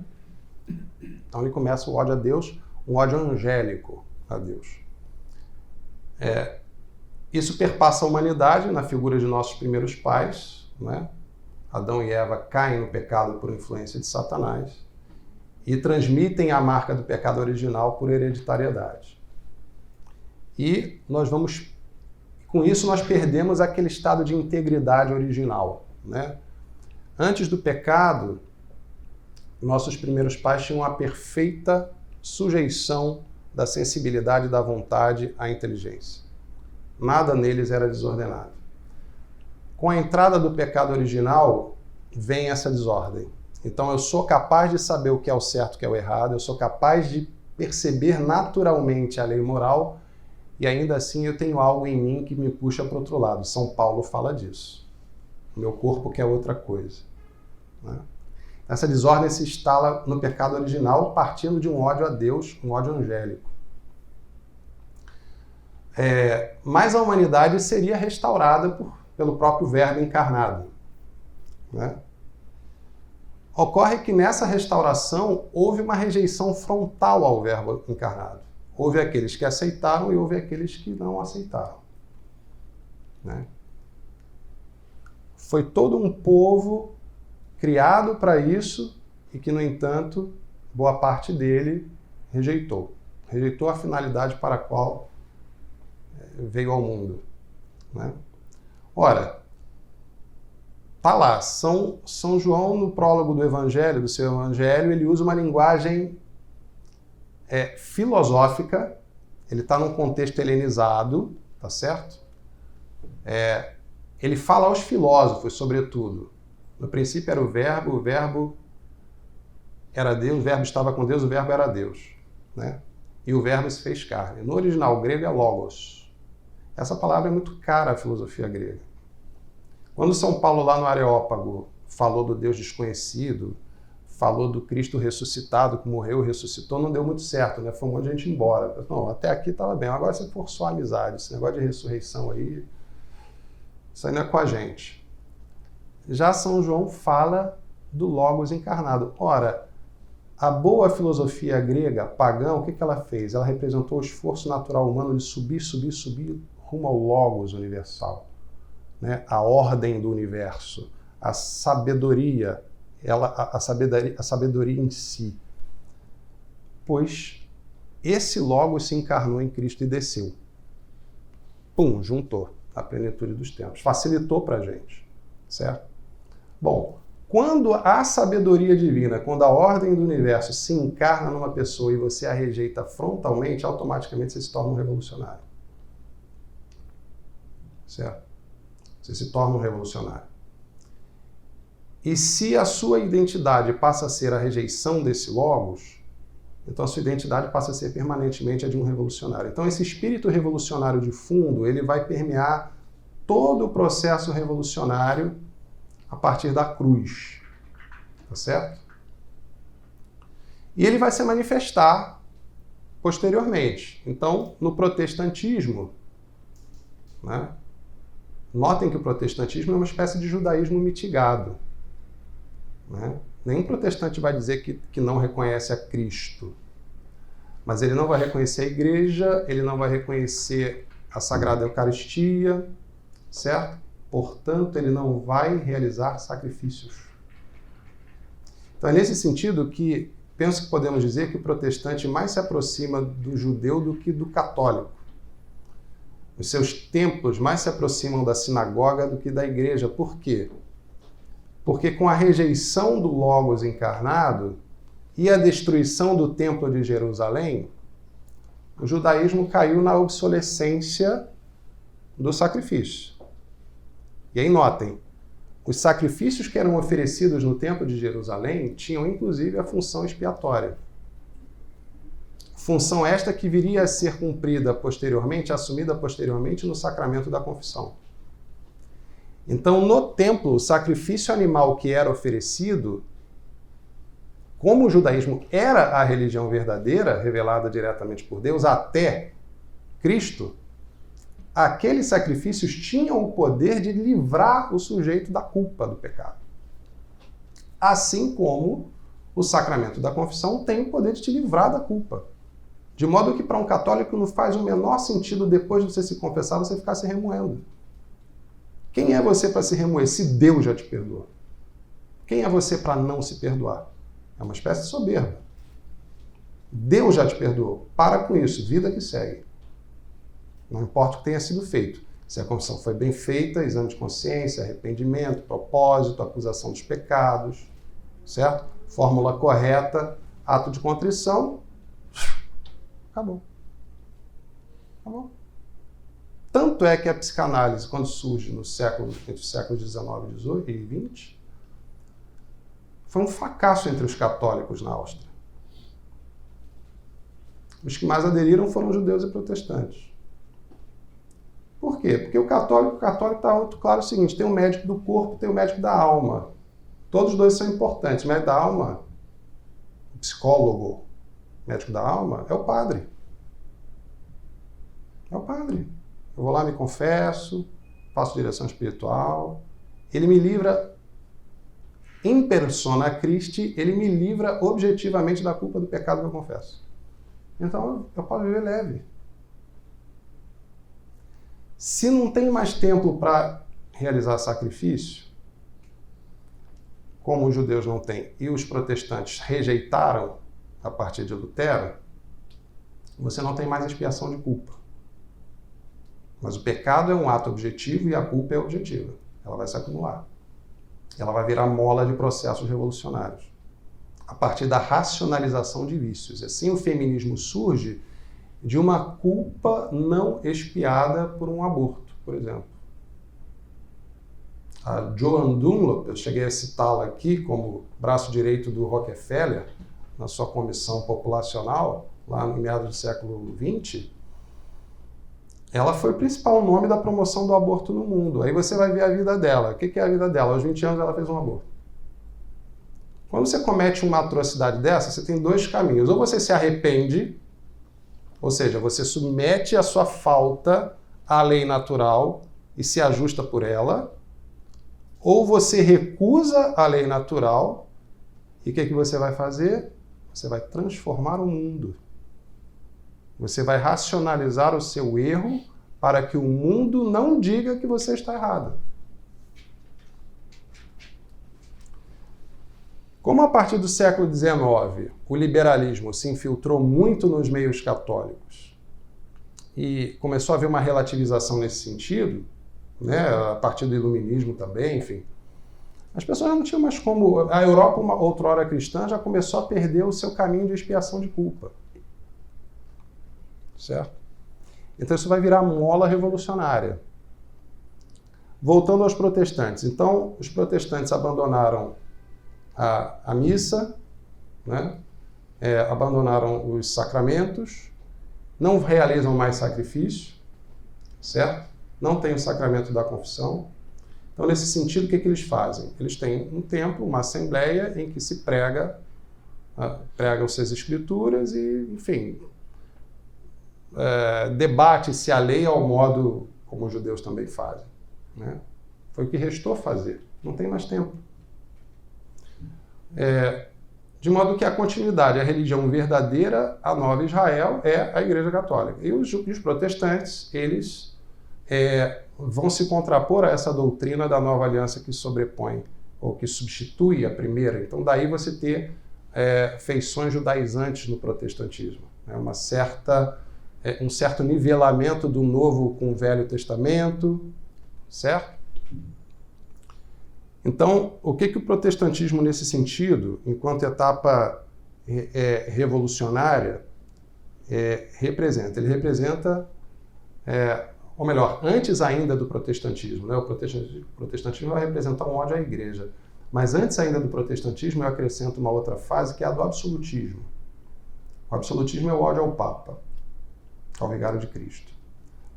Então ele começa o ódio a Deus, um ódio angélico a Deus. Isso perpassa a humanidade na figura de nossos primeiros pais, né? Adão e Eva caem no pecado por influência de Satanás e transmitem a marca do pecado original por hereditariedade. E com isso nós perdemos aquele estado de integridade original, né? Antes do pecado, nossos primeiros pais tinham a perfeita sujeição da sensibilidade e da vontade à inteligência. Nada neles era desordenado. Com a entrada do pecado original, vem essa desordem. Então eu sou capaz de saber o que é o certo e o que é o errado, eu sou capaz de perceber naturalmente a lei moral e ainda assim eu tenho algo em mim que me puxa para o outro lado. São Paulo fala disso. O meu corpo quer outra coisa. Né? Essa desordem se instala no pecado original partindo de um ódio a Deus, um ódio angélico. Mas a humanidade seria restaurada pelo próprio Verbo encarnado. Né? Ocorre que nessa restauração houve uma rejeição frontal ao Verbo encarnado. Houve aqueles que aceitaram e houve aqueles que não aceitaram. Né? Foi todo um povo criado para isso e que, no entanto, boa parte dele rejeitou. Rejeitou a finalidade para a qual veio ao mundo. Né? Ora, tá lá, São João, no prólogo do Evangelho, do seu Evangelho, ele usa uma linguagem filosófica, ele está num contexto helenizado, tá certo? Ele fala aos filósofos, sobretudo. No princípio era o verbo era Deus, o verbo estava com Deus, o verbo era Deus. Né? E o verbo se fez carne. No original grego é logos. Essa palavra é muito cara à filosofia grega. Quando São Paulo, lá no Areópago, falou do Deus desconhecido, falou do Cristo ressuscitado, que morreu e ressuscitou, não deu muito certo, né? Foi um monte de gente embora. Não, até aqui estava bem, agora você forçou a amizade, esse negócio de ressurreição aí, isso aí não é com a gente. Já São João fala do Logos encarnado. Ora, a boa filosofia grega, pagã, o que ela fez? Ela representou o esforço natural humano de subir rumo ao Logos universal. Né? A ordem do universo, a sabedoria, a sabedoria em si. Pois esse Logos se encarnou em Cristo e desceu. Pum, juntou a plenitude dos tempos. Facilitou para a gente, certo? Bom, quando a sabedoria divina, quando a ordem do universo se encarna numa pessoa e você a rejeita frontalmente, automaticamente você se torna um revolucionário. Certo? Você se torna um revolucionário. E se a sua identidade passa a ser a rejeição desse Logos, então a sua identidade passa a ser permanentemente a de um revolucionário. Então esse espírito revolucionário de fundo, ele vai permear todo o processo revolucionário a partir da cruz. Tá certo? E ele vai se manifestar posteriormente. Então, no protestantismo, né? Notem que o protestantismo é uma espécie de judaísmo mitigado. Né? Nenhum protestante vai dizer que não reconhece a Cristo. Mas ele não vai reconhecer a igreja, ele não vai reconhecer a Sagrada Eucaristia, certo? Portanto, ele não vai realizar sacrifícios. Então é nesse sentido que penso que podemos dizer que o protestante mais se aproxima do judeu do que do católico. Os seus templos mais se aproximam da sinagoga do que da igreja. Por quê? Porque com a rejeição do Logos encarnado e a destruição do Templo de Jerusalém, o judaísmo caiu na obsolescência do sacrifício. E aí notem, os sacrifícios que eram oferecidos no Templo de Jerusalém tinham inclusive a função expiatória. Função esta que viria a ser cumprida posteriormente, assumida posteriormente no sacramento da confissão. Então, no templo, o sacrifício animal que era oferecido, como o judaísmo era a religião verdadeira, revelada diretamente por Deus, até Cristo, aqueles sacrifícios tinham o poder de livrar o sujeito da culpa do pecado. Assim como o sacramento da confissão tem o poder de te livrar da culpa. De modo que para um católico não faz o menor sentido, depois de você se confessar, você ficar se remoendo. Quem é você para se remoer se Deus já te perdoou? Quem é você para não se perdoar? É uma espécie de soberba. Deus já te perdoou. Para com isso, vida que segue. Não importa o que tenha sido feito. Se a confissão foi bem feita, exame de consciência, arrependimento, propósito, acusação dos pecados, certo? Fórmula correta, ato de contrição, acabou. Acabou. Tanto é que a psicanálise, quando surge entre os séculos XIX e XX, foi um fracasso entre os católicos na Áustria. Os que mais aderiram foram judeus e protestantes. Por quê? Porque o católico está muito claro o seguinte, tem o médico do corpo, tem o médico da alma. Todos os dois são importantes. O médico da alma, o psicólogo, o médico da alma, é o padre. É o padre. Eu vou lá, me confesso, faço direção espiritual. Ele me livra, in persona Christi, ele me livra objetivamente da culpa do pecado que eu confesso. Então eu posso viver leve. Se não tem mais tempo para realizar sacrifício, como os judeus não têm e os protestantes rejeitaram a partir de Lutero, você não tem mais expiação de culpa. Mas o pecado é um ato objetivo e a culpa é objetiva. Ela vai se acumular. Ela vai virar mola de processos revolucionários. A partir da racionalização de vícios. Assim, o feminismo surge de uma culpa não expiada por um aborto, por exemplo. A Joan Dunlop, eu cheguei a citá-la aqui como braço direito do Rockefeller, na sua comissão populacional, lá no meados do século XX, ela foi o principal nome da promoção do aborto no mundo. Aí você vai ver a vida dela. O que é a vida dela? Aos 20 anos ela fez um aborto. Quando você comete uma atrocidade dessa, você tem dois caminhos. Ou você se arrepende, ou seja, você submete a sua falta à lei natural e se ajusta por ela, ou você recusa a lei natural e o que você vai fazer? Você vai transformar o mundo. Você vai racionalizar o seu erro para que o mundo não diga que você está errado. Como a partir do século XIX o liberalismo se infiltrou muito nos meios católicos e começou a haver uma relativização nesse sentido, né, a partir do iluminismo também, enfim, as pessoas não tinham mais como... A Europa, uma outrora cristã, já começou a perder o seu caminho de expiação de culpa. Certo? Então isso vai virar mola revolucionária. Voltando aos protestantes. Então, os protestantes abandonaram a missa, né? Abandonaram os sacramentos, não realizam mais sacrifício, certo? Não tem o sacramento da confissão. Então, nesse sentido, o que eles fazem? Eles têm um templo, uma assembleia, em que se pregam-se as escrituras e, enfim, debate-se a lei ao modo como os judeus também fazem. Né? Foi o que restou fazer. Não tem mais tempo. De modo que a continuidade, a religião verdadeira, a nova Israel, é a Igreja Católica. E os protestantes, eles vão se contrapor a essa doutrina da nova aliança que sobrepõe ou que substitui a primeira. Então, daí você ter feições judaizantes no protestantismo. Né? Um certo nivelamento do Novo com o Velho Testamento, certo? Então, o que o protestantismo, nesse sentido, enquanto etapa revolucionária, representa? Ele representa, ou melhor, antes ainda do protestantismo, né? O protestantismo vai representar um ódio à igreja, mas antes ainda do protestantismo eu acrescento uma outra fase, que é a do absolutismo. O absolutismo é o ódio ao Papa, ao vigário de Cristo.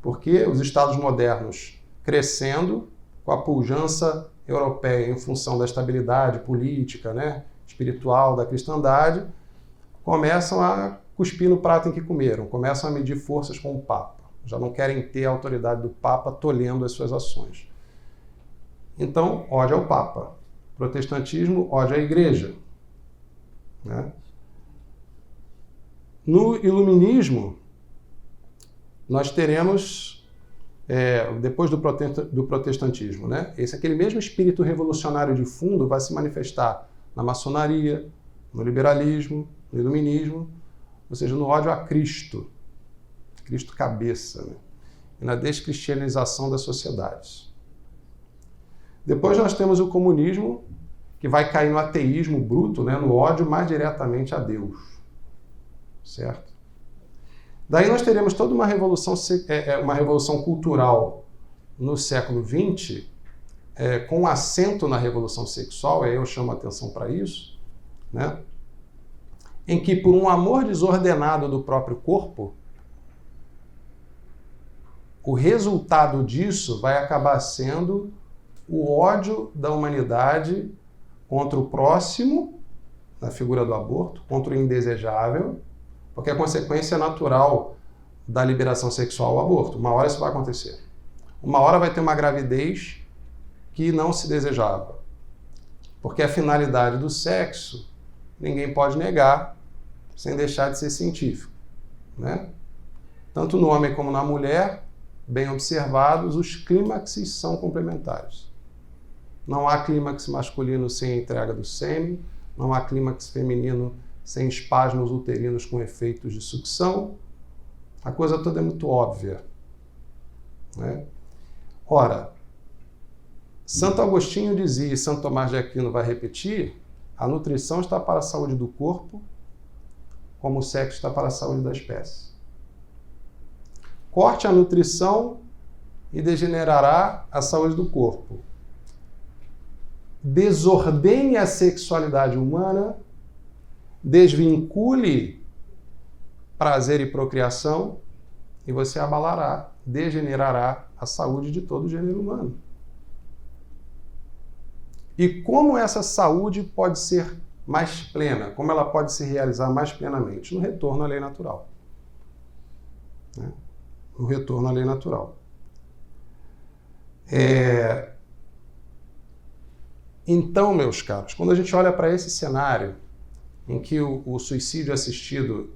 Porque os Estados modernos crescendo, com a pujança europeia em função da estabilidade política, né, espiritual da cristandade, começam a cuspir no prato em que comeram, começam a medir forças com o Papa. Já não querem ter a autoridade do Papa tolhendo as suas ações. Então, ódio ao Papa. Protestantismo, ódio à Igreja. Né? No iluminismo, nós teremos, depois do protestantismo, né? Aquele mesmo espírito revolucionário de fundo vai se manifestar na maçonaria, no liberalismo, no iluminismo, ou seja, no ódio a Cristo, Cristo cabeça, né? E na descristianização das sociedades. Depois nós temos o comunismo, que vai cair no ateísmo bruto, né? No ódio mais diretamente a Deus, certo? Daí nós teremos toda uma revolução cultural no século XX, com acento na revolução sexual, aí eu chamo a atenção para isso, né? Em que, por um amor desordenado do próprio corpo, o resultado disso vai acabar sendo o ódio da humanidade contra o próximo, na figura do aborto, contra o indesejável, porque a consequência natural da liberação sexual é o aborto. Uma hora isso vai acontecer. Uma hora vai ter uma gravidez que não se desejava. Porque a finalidade do sexo, ninguém pode negar, sem deixar de ser científico. né? Tanto no homem como na mulher, bem observados, os clímaxes são complementares. Não há clímax masculino sem a entrega do sêmen, não há clímax feminino sem espasmos uterinos com efeitos de sucção. A coisa toda é muito óbvia, né? Ora, Santo Agostinho dizia, e Santo Tomás de Aquino vai repetir, a nutrição está para a saúde do corpo, como o sexo está para a saúde da espécie. Corte a nutrição e degenerará a saúde do corpo. Desordene a sexualidade humana, desvincule prazer e procriação, e você abalará, degenerará a saúde de todo o gênero humano. E como essa saúde pode ser mais plena? Como ela pode se realizar mais plenamente? No retorno à lei natural. Né? No retorno à lei natural. Então, meus caros, quando a gente olha para esse cenário em que o suicídio assistido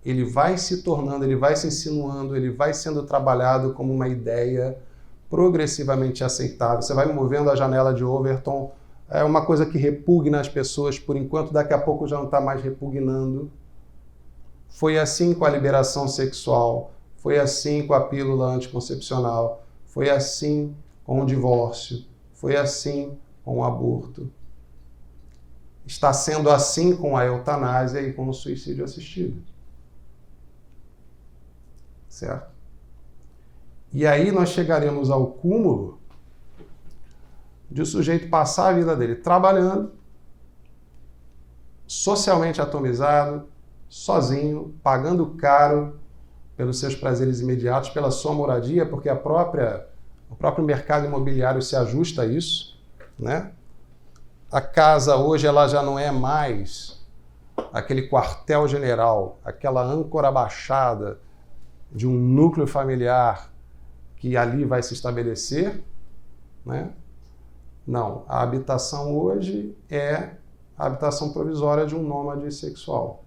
ele vai se tornando, ele vai se insinuando, ele vai sendo trabalhado como uma ideia progressivamente aceitável. Você vai movendo a janela de Overton, é uma coisa que repugna as pessoas por enquanto, daqui a pouco já não está mais repugnando. Foi assim com a liberação sexual, foi assim com a pílula anticoncepcional, foi assim com o divórcio, foi assim com o aborto. Está sendo assim com a eutanásia e com o suicídio assistido. Certo? E aí nós chegaremos ao cúmulo de o sujeito passar a vida dele trabalhando, socialmente atomizado, sozinho, pagando caro pelos seus prazeres imediatos, pela sua moradia, porque o próprio mercado imobiliário se ajusta a isso, né? A casa hoje ela já não é mais aquele quartel-general, aquela âncora baixada de um núcleo familiar que ali vai se estabelecer, né? Não, a habitação hoje é a habitação provisória de um nômade sexual.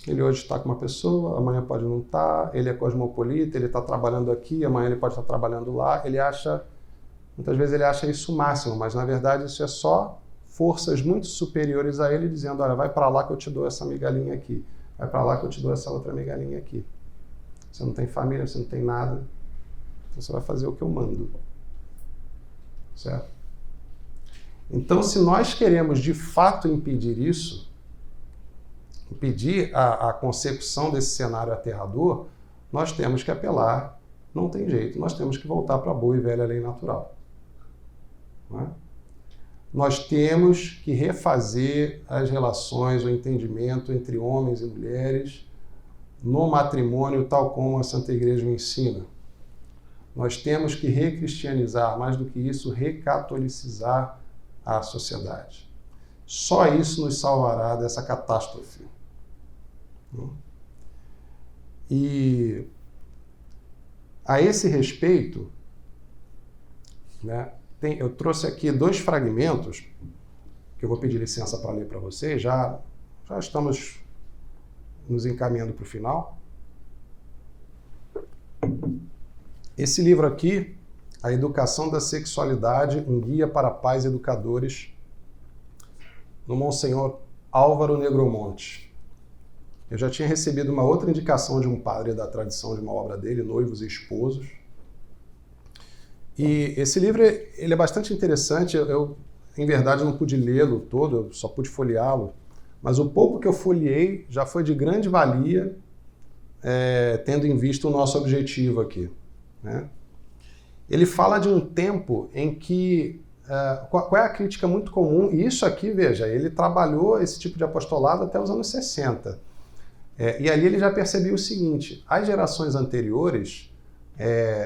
Ele hoje está com uma pessoa, amanhã pode não estar, ele é cosmopolita, ele está trabalhando aqui, amanhã ele pode estar trabalhando lá, muitas vezes ele acha isso o máximo, mas na verdade isso é só forças muito superiores a ele dizendo, olha, vai para lá que eu te dou essa migalhinha aqui, vai para lá que eu te dou essa outra migalhinha aqui. Você não tem família, você não tem nada, então você vai fazer o que eu mando. Certo? Então, se nós queremos de fato impedir isso, impedir a consecução desse cenário aterrador, nós temos que apelar, não tem jeito, nós temos que voltar para a boa e velha lei natural. Não é? Nós temos que refazer as relações, o entendimento entre homens e mulheres no matrimônio, tal como a Santa Igreja o ensina. Nós temos que recristianizar, mais do que isso, recatolicizar a sociedade. Só isso nos salvará dessa catástrofe. E a esse respeito, né, eu trouxe aqui 2 fragmentos que eu vou pedir licença para ler para vocês, já estamos nos encaminhando para o final. Esse livro aqui, A Educação da Sexualidade, um guia para pais educadores, do Monsenhor Álvaro Negromonte. Eu já tinha recebido uma outra indicação de um padre da tradição de uma obra dele, Noivos e Esposos. E esse livro ele é bastante interessante. Eu, em verdade, não pude lê-lo todo, eu só pude folheá-lo. Mas o pouco que eu folheei já foi de grande valia, tendo em vista o nosso objetivo aqui. Né? Ele fala de um tempo em que... qual é a crítica muito comum? E isso aqui, veja, ele trabalhou esse tipo de apostolado até os anos 60. E ali ele já percebeu o seguinte, as gerações anteriores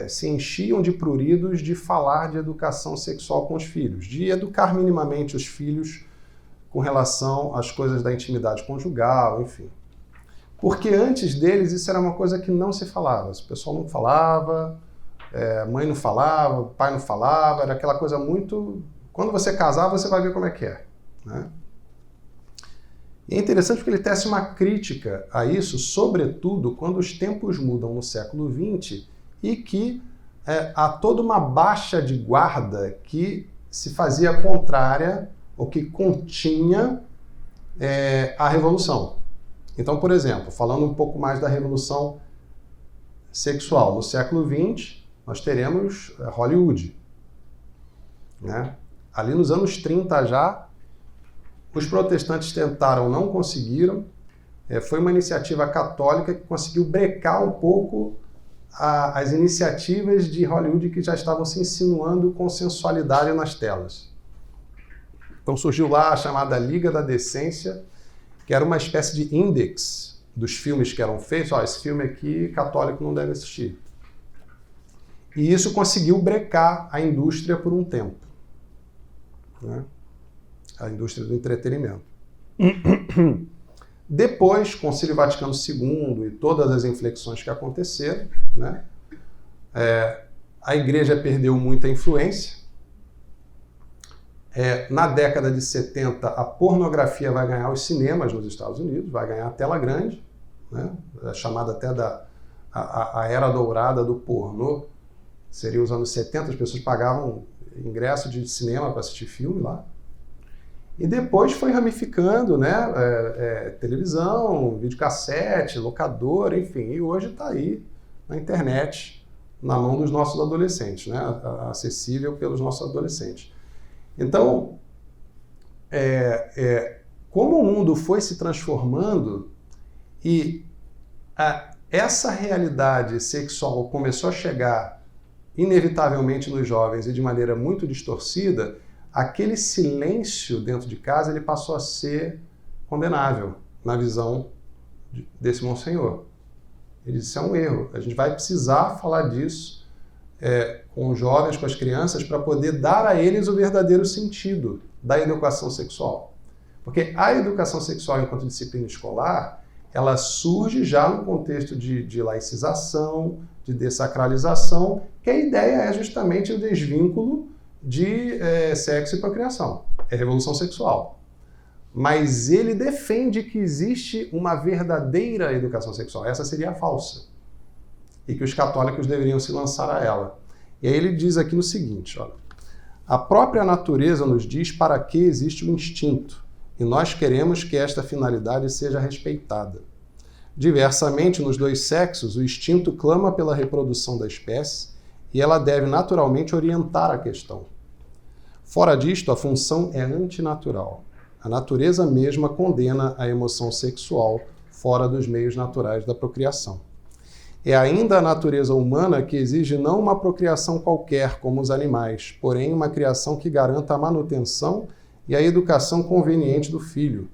se enchiam de pruridos de falar de educação sexual com os filhos, de educar minimamente os filhos com relação às coisas da intimidade conjugal, enfim. Porque antes deles isso era uma coisa que não se falava, o pessoal não falava, mãe não falava, pai não falava, era aquela coisa muito... Quando você casar, você vai ver como é que é. Né? E é interessante porque ele tece uma crítica a isso, sobretudo quando os tempos mudam no século XX e que há toda uma baixa de guarda que se fazia contrária ou que continha a Revolução. Então, por exemplo, falando um pouco mais da Revolução Sexual, no século XX nós teremos Hollywood, né? Ali nos anos 30 já, os protestantes tentaram, não conseguiram. Foi uma iniciativa católica que conseguiu brecar um pouco as iniciativas de Hollywood que já estavam se insinuando com sensualidade nas telas. Então surgiu lá a chamada Liga da Decência, que era uma espécie de índex dos filmes que eram feitos. Esse filme aqui, católico não deve assistir. E isso conseguiu brecar a indústria por um tempo, né? A indústria do entretenimento. Depois, Concílio Vaticano II e todas as inflexões que aconteceram, né, a Igreja perdeu muita influência. Na década de 70, a pornografia vai ganhar os cinemas nos Estados Unidos, vai ganhar a tela grande, né, chamada até a era dourada do pornô. Seria os anos 70, as pessoas pagavam ingresso de cinema para assistir filme lá. E depois foi ramificando, né? Televisão, videocassete, locadora, enfim. E hoje está aí na internet, na mão dos nossos adolescentes, né? Acessível pelos nossos adolescentes. Então, como o mundo foi se transformando e essa realidade sexual começou a chegar inevitavelmente nos jovens e de maneira muito distorcida, aquele silêncio dentro de casa ele passou a ser condenável na visão desse Monsenhor. Ele disse, isso é um erro. A gente vai precisar falar disso com os jovens, com as crianças, para poder dar a eles o verdadeiro sentido da educação sexual. Porque a educação sexual enquanto disciplina escolar, ela surge já no contexto de laicização, de dessacralização, que a ideia é justamente o desvínculo de sexo e procriação. É revolução sexual. Mas ele defende que existe uma verdadeira educação sexual. Essa seria a falsa. E que os católicos deveriam se lançar a ela. E aí ele diz aqui no seguinte, olha, a própria natureza nos diz para que existe o instinto, e nós queremos que esta finalidade seja respeitada. Diversamente, nos dois sexos, o instinto clama pela reprodução da espécie e ela deve naturalmente orientar a questão. Fora disto, a função é antinatural. A natureza mesma condena a emoção sexual fora dos meios naturais da procriação. É ainda a natureza humana que exige não uma procriação qualquer, como os animais, porém uma criação que garanta a manutenção e a educação conveniente do filho.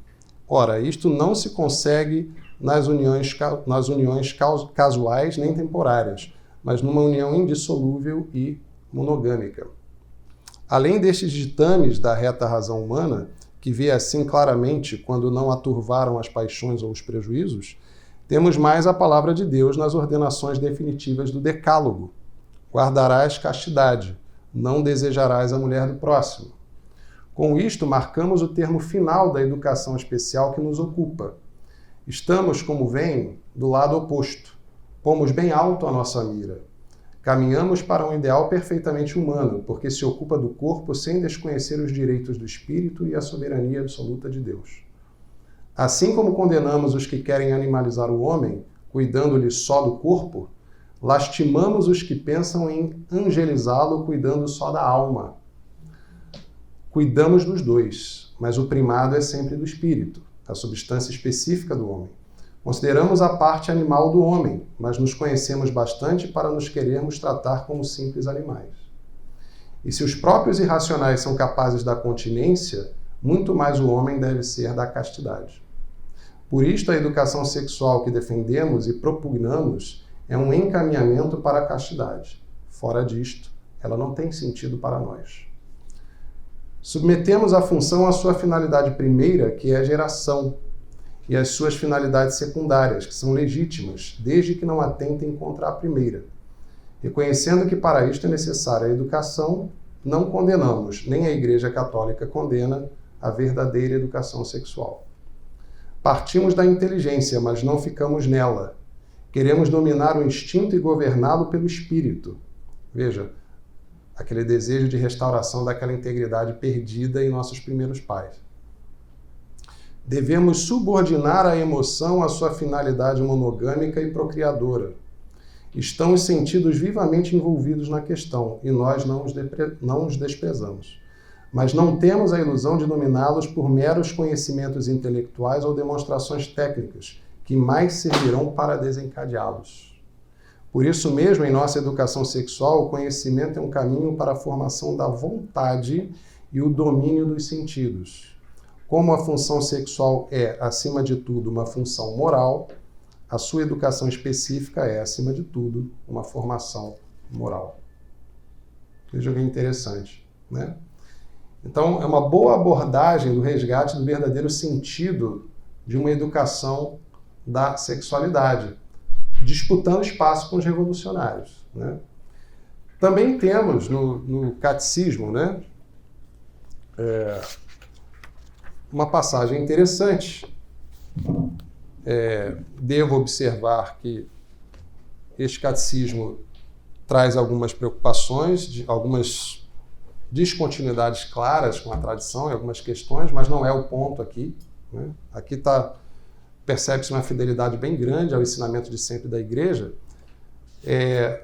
Ora, isto não se consegue nas uniões casuais nem temporárias, mas numa união indissolúvel e monogâmica. Além destes ditames da reta razão humana, que vê assim claramente quando não a turvaram as paixões ou os prejuízos, temos mais a palavra de Deus nas ordenações definitivas do Decálogo. Guardarás castidade, não desejarás a mulher do próximo. Com isto, marcamos o termo final da educação especial que nos ocupa. Estamos, como veem, do lado oposto. Pomos bem alto a nossa mira. Caminhamos para um ideal perfeitamente humano, porque se ocupa do corpo sem desconhecer os direitos do espírito e a soberania absoluta de Deus. Assim como condenamos os que querem animalizar o homem, cuidando-lhe só do corpo, lastimamos os que pensam em angelizá-lo, cuidando só da alma. Cuidamos dos dois, mas o primado é sempre do espírito, a substância específica do homem. Consideramos a parte animal do homem, mas nos conhecemos bastante para nos querermos tratar como simples animais. E se os próprios irracionais são capazes da continência, muito mais o homem deve ser da castidade. Por isto, a educação sexual que defendemos e propugnamos é um encaminhamento para a castidade. Fora disto, ela não tem sentido para nós. Submetemos a função à sua finalidade primeira, que é a geração, e às suas finalidades secundárias, que são legítimas, desde que não atentem contra a primeira. Reconhecendo que para isto é necessária a educação, não condenamos, nem a Igreja Católica condena, a verdadeira educação sexual. Partimos da inteligência, mas não ficamos nela. Queremos dominar o instinto e governá-lo pelo espírito. Veja, aquele desejo de restauração daquela integridade perdida em nossos primeiros pais. Devemos subordinar a emoção à sua finalidade monogâmica e procriadora. Estão os sentidos vivamente envolvidos na questão, e nós não os desprezamos. Mas não temos a ilusão de dominá-los por meros conhecimentos intelectuais ou demonstrações técnicas, que mais servirão para desencadeá-los. Por isso mesmo, em nossa educação sexual, o conhecimento é um caminho para a formação da vontade e o domínio dos sentidos. Como a função sexual é, acima de tudo, uma função moral, a sua educação específica é, acima de tudo, uma formação moral. Veja que é interessante, né? Então, é uma boa abordagem do resgate do verdadeiro sentido de uma educação da sexualidade, disputando espaço com os revolucionários, né? Também temos no catecismo, né, uma passagem interessante. Devo observar que este catecismo traz algumas preocupações, algumas descontinuidades claras com a tradição e algumas questões, mas não é o ponto aqui, né? Aqui percebe-se uma fidelidade bem grande ao ensinamento de sempre da Igreja.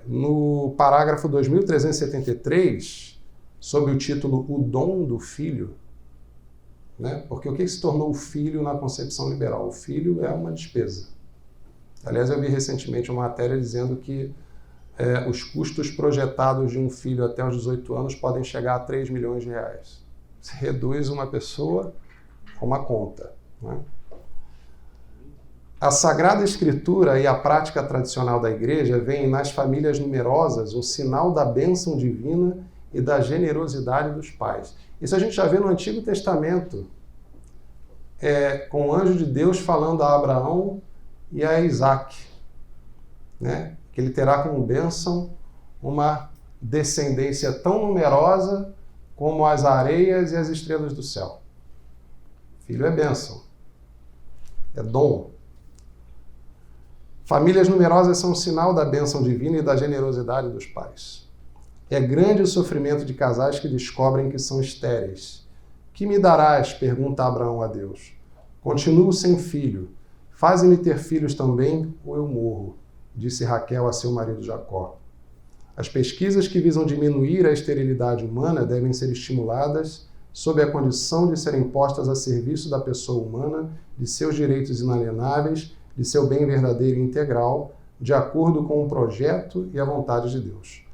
No parágrafo 2373, sob o título O Dom do Filho, né? Porque o que se tornou o filho na concepção liberal? O filho é uma despesa. Aliás, eu vi recentemente uma matéria dizendo que os custos projetados de um filho até os 18 anos podem chegar a 3 milhões de reais. Se reduz uma pessoa a uma conta, né? A Sagrada Escritura e a prática tradicional da Igreja veem nas famílias numerosas um sinal da bênção divina e da generosidade dos pais. Isso a gente já vê no Antigo Testamento, com o anjo de Deus falando a Abraão e a Isaac, né? Que ele terá como bênção uma descendência tão numerosa como as areias e as estrelas do céu. Filho é bênção, é dom. Famílias numerosas são um sinal da bênção divina e da generosidade dos pais. É grande o sofrimento de casais que descobrem que são estéreis. Que me darás? Pergunta Abraão a Deus. Continuo sem filho. Faze-me ter filhos também, ou eu morro, disse Raquel a seu marido Jacó. As pesquisas que visam diminuir a esterilidade humana devem ser estimuladas sob a condição de serem postas a serviço da pessoa humana, de seus direitos inalienáveis, de seu bem verdadeiro e integral, de acordo com o projeto e a vontade de Deus.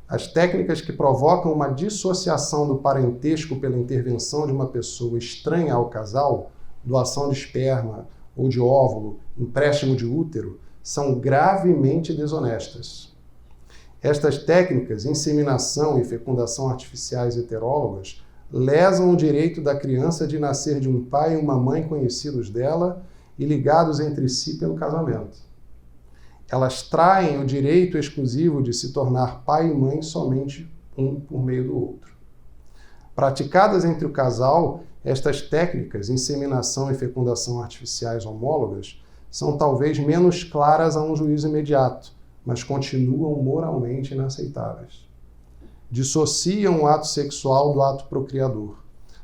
As técnicas que provocam uma dissociação do parentesco pela intervenção de uma pessoa estranha ao casal, doação de esperma ou de óvulo, empréstimo de útero, são gravemente desonestas. Estas técnicas, inseminação e fecundação artificiais heterólogas, lesam o direito da criança de nascer de um pai e uma mãe conhecidos dela e ligados entre si pelo casamento. Elas traem o direito exclusivo de se tornar pai e mãe somente um por meio do outro. Praticadas entre o casal, estas técnicas, inseminação e fecundação artificiais homólogas, são talvez menos claras a um juízo imediato, mas continuam moralmente inaceitáveis. Dissociam o ato sexual do ato procriador.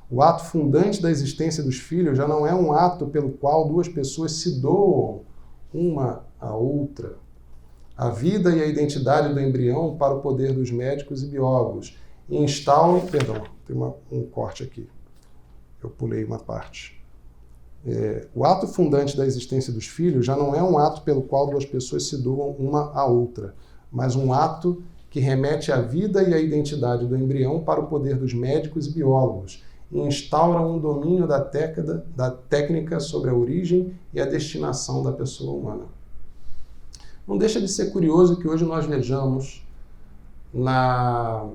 O ato fundante da existência dos filhos já não é um ato pelo qual duas pessoas se doam uma à outra. A vida e a identidade do embrião para o poder dos médicos e biólogos e instauram... Perdão, tem um corte aqui. Eu pulei uma parte. O ato fundante da existência dos filhos já não é um ato pelo qual duas pessoas se doam uma à outra, mas um ato que remete à vida e à identidade do embrião para o poder dos médicos e biólogos e instaura um domínio da técnica sobre a origem e a destinação da pessoa humana. Não deixa de ser curioso que hoje nós vejamos na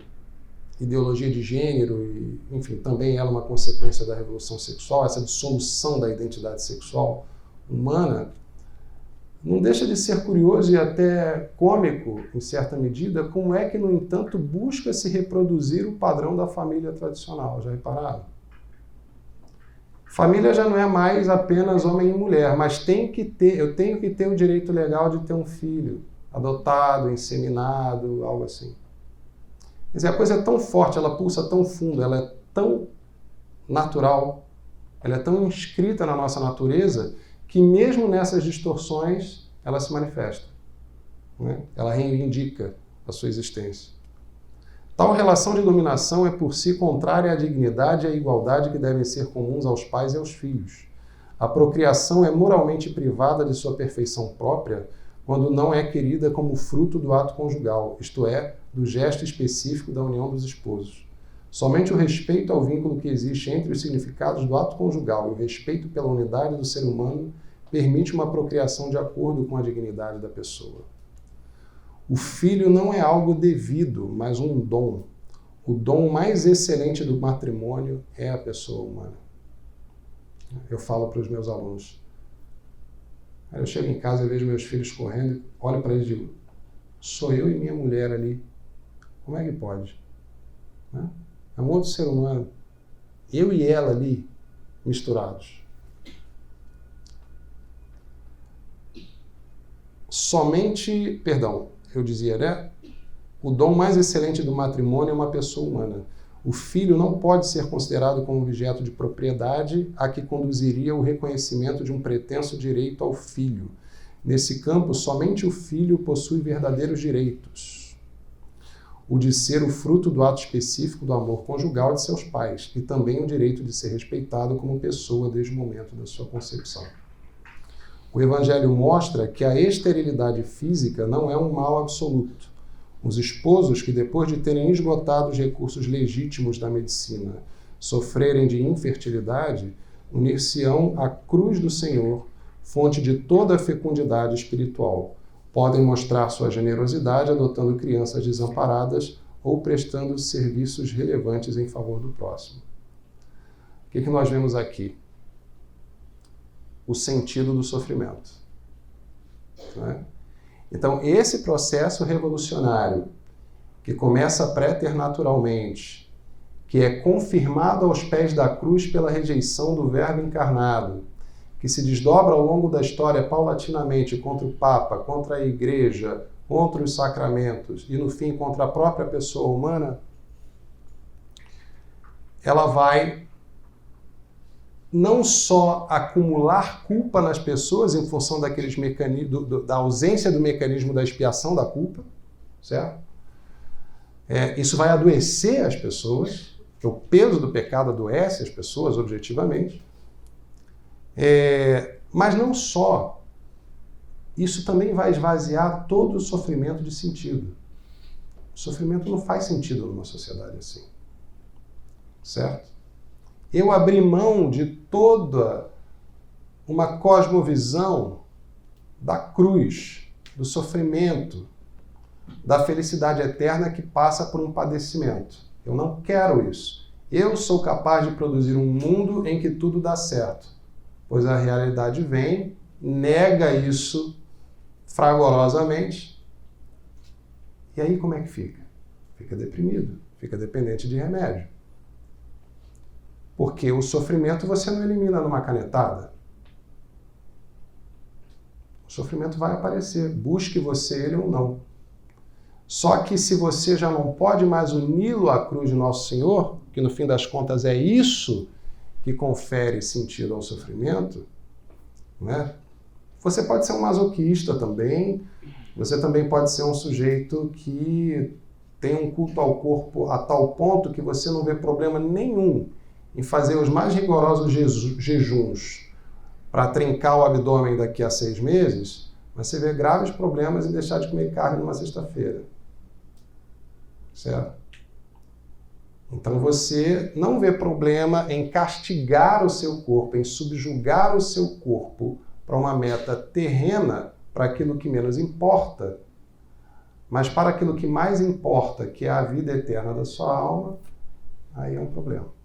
ideologia de gênero, e, enfim, também ela é uma consequência da revolução sexual, essa dissolução da identidade sexual humana, não deixa de ser curioso e até cômico, em certa medida, como é que, no entanto, busca se reproduzir o padrão da família tradicional. Já repararam? Família já não é mais apenas homem e mulher, mas eu tenho que ter o direito legal de ter um filho, adotado, inseminado, algo assim. Quer dizer, a coisa é tão forte, ela pulsa tão fundo, ela é tão natural, ela é tão inscrita na nossa natureza, que mesmo nessas distorções, ela se manifesta. Né? Ela reivindica a sua existência. Tal relação de dominação é por si contrária à dignidade e à igualdade que devem ser comuns aos pais e aos filhos. A procriação é moralmente privada de sua perfeição própria quando não é querida como fruto do ato conjugal, isto é, do gesto específico da união dos esposos. Somente o respeito ao vínculo que existe entre os significados do ato conjugal e o respeito pela unidade do ser humano permite uma procriação de acordo com a dignidade da pessoa. O filho não é algo devido, mas um dom. O dom mais excelente do matrimônio é a pessoa humana. Eu falo para os meus alunos. Eu chego em casa e vejo meus filhos correndo, olho para eles e digo, sou eu e minha mulher ali. Como é que pode? É um outro ser humano. Eu e ela ali, misturados. Eu dizia, né? O dom mais excelente do matrimônio é uma pessoa humana. O filho não pode ser considerado como objeto de propriedade a que conduziria o reconhecimento de um pretenso direito ao filho. Nesse campo, somente o filho possui verdadeiros direitos. O de ser o fruto do ato específico do amor conjugal de seus pais, e também o direito de ser respeitado como pessoa desde o momento da sua concepção. O Evangelho mostra que a esterilidade física não é um mal absoluto. Os esposos que, depois de terem esgotado os recursos legítimos da medicina, sofrerem de infertilidade, unir-se-ão à cruz do Senhor, fonte de toda a fecundidade espiritual. Podem mostrar sua generosidade adotando crianças desamparadas ou prestando serviços relevantes em favor do próximo. O que nós vemos aqui? O sentido do sofrimento. Né? Então, esse processo revolucionário, que começa preternaturalmente, que é confirmado aos pés da cruz pela rejeição do Verbo encarnado, que se desdobra ao longo da história paulatinamente contra o Papa, contra a Igreja, contra os sacramentos e, no fim, contra a própria pessoa humana, ela vai não só acumular culpa nas pessoas em função daqueles mecanismos, da ausência do mecanismo da expiação da culpa, certo? Isso vai adoecer as pessoas, porque o peso do pecado adoece as pessoas objetivamente. Mas não só, isso também vai esvaziar todo o sofrimento de sentido. O sofrimento não faz sentido numa sociedade assim, certo? Eu abri mão de toda uma cosmovisão da cruz, do sofrimento, da felicidade eterna que passa por um padecimento. Eu não quero isso. Eu sou capaz de produzir um mundo em que tudo dá certo, pois a realidade vem, nega isso fragorosamente, e aí como é que fica? Fica deprimido, fica dependente de remédio. Porque o sofrimento você não elimina numa canetada. O sofrimento vai aparecer, busque você ele ou não. Só que se você já não pode mais uni-lo à cruz de Nosso Senhor, que no fim das contas é isso que confere sentido ao sofrimento, né? Você pode ser um masoquista também, você também pode ser um sujeito que tem um culto ao corpo a tal ponto que você não vê problema nenhum em fazer os mais rigorosos jejuns para trincar o abdômen daqui a 6 meses, mas você vê graves problemas em deixar de comer carne numa sexta-feira. Certo? Então você não vê problema em castigar o seu corpo, em subjugar o seu corpo para uma meta terrena, para aquilo que menos importa, mas para aquilo que mais importa, que é a vida eterna da sua alma, aí é um problema.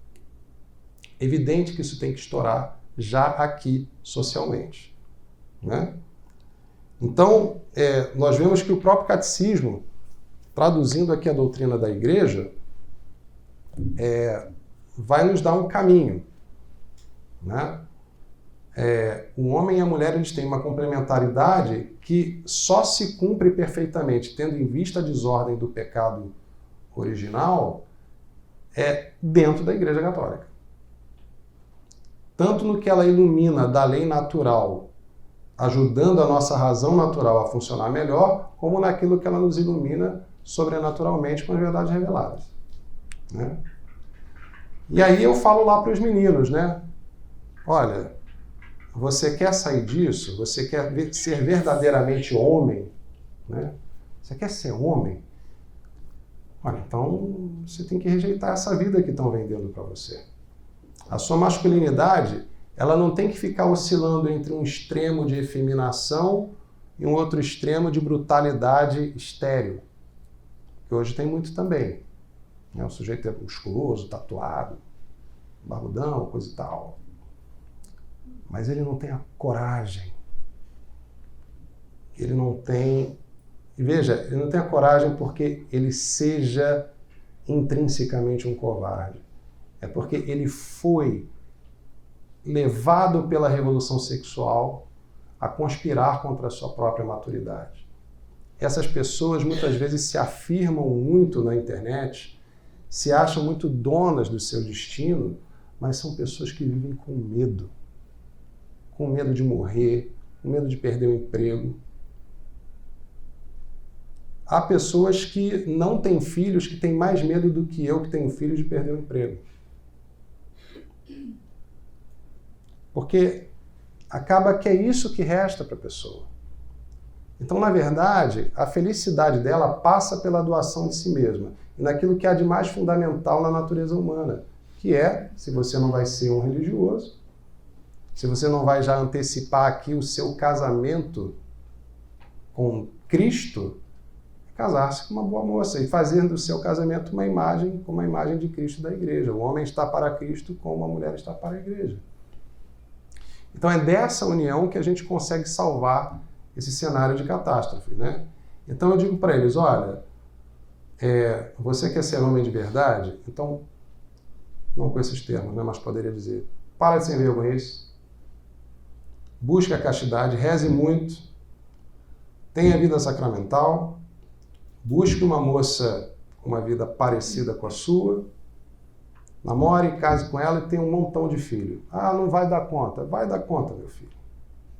Evidente que isso tem que estourar já aqui socialmente, né? Então, nós vemos que o próprio catecismo, traduzindo aqui a doutrina da Igreja, vai nos dar um caminho. né? O homem e a mulher eles têm uma complementaridade que só se cumpre perfeitamente, tendo em vista a desordem do pecado original, dentro da Igreja Católica. Tanto no que ela ilumina da lei natural, ajudando a nossa razão natural a funcionar melhor, como naquilo que ela nos ilumina sobrenaturalmente com as verdades reveladas, né? E aí eu falo lá para os meninos, né? Olha, você quer sair disso? Você quer ser verdadeiramente homem? Né? Você quer ser homem? Olha, então você tem que rejeitar essa vida que estão vendendo para você. A sua masculinidade, ela não tem que ficar oscilando entre um extremo de efeminação e um outro extremo de brutalidade estéril, que hoje tem muito também. O sujeito é musculoso, tatuado, barbudão, coisa e tal. Mas ele não tem a coragem. Ele não tem... E veja, ele não tem a coragem porque ele seja intrinsecamente um covarde. É porque ele foi levado pela revolução sexual a conspirar contra a sua própria maturidade. Essas pessoas muitas vezes se afirmam muito na internet, se acham muito donas do seu destino, mas são pessoas que vivem com medo de morrer, com medo de perder o emprego. Há pessoas que não têm filhos que têm mais medo do que eu que tenho filhos de perder o emprego. Porque acaba que é isso que resta para a pessoa. Então, na verdade, a felicidade dela passa pela doação de si mesma e naquilo que há de mais fundamental na natureza humana, que é, se você não vai ser um religioso, se você não vai já antecipar aqui o seu casamento com Cristo, casar-se com uma boa moça e fazer do seu casamento uma imagem de Cristo da igreja. O homem está para Cristo como a mulher está para a igreja. Então é dessa união que a gente consegue salvar esse cenário de catástrofe, né? Então eu digo para eles, olha, você quer ser homem de verdade? Então, não com esses termos, né, mas poderia dizer, para de ser vergonhice, busque a castidade, reze muito, tenha vida sacramental, busque uma moça com uma vida parecida com a sua, namore, case com ela e tenha um montão de filhos. Ah, não vai dar conta. Vai dar conta, meu filho.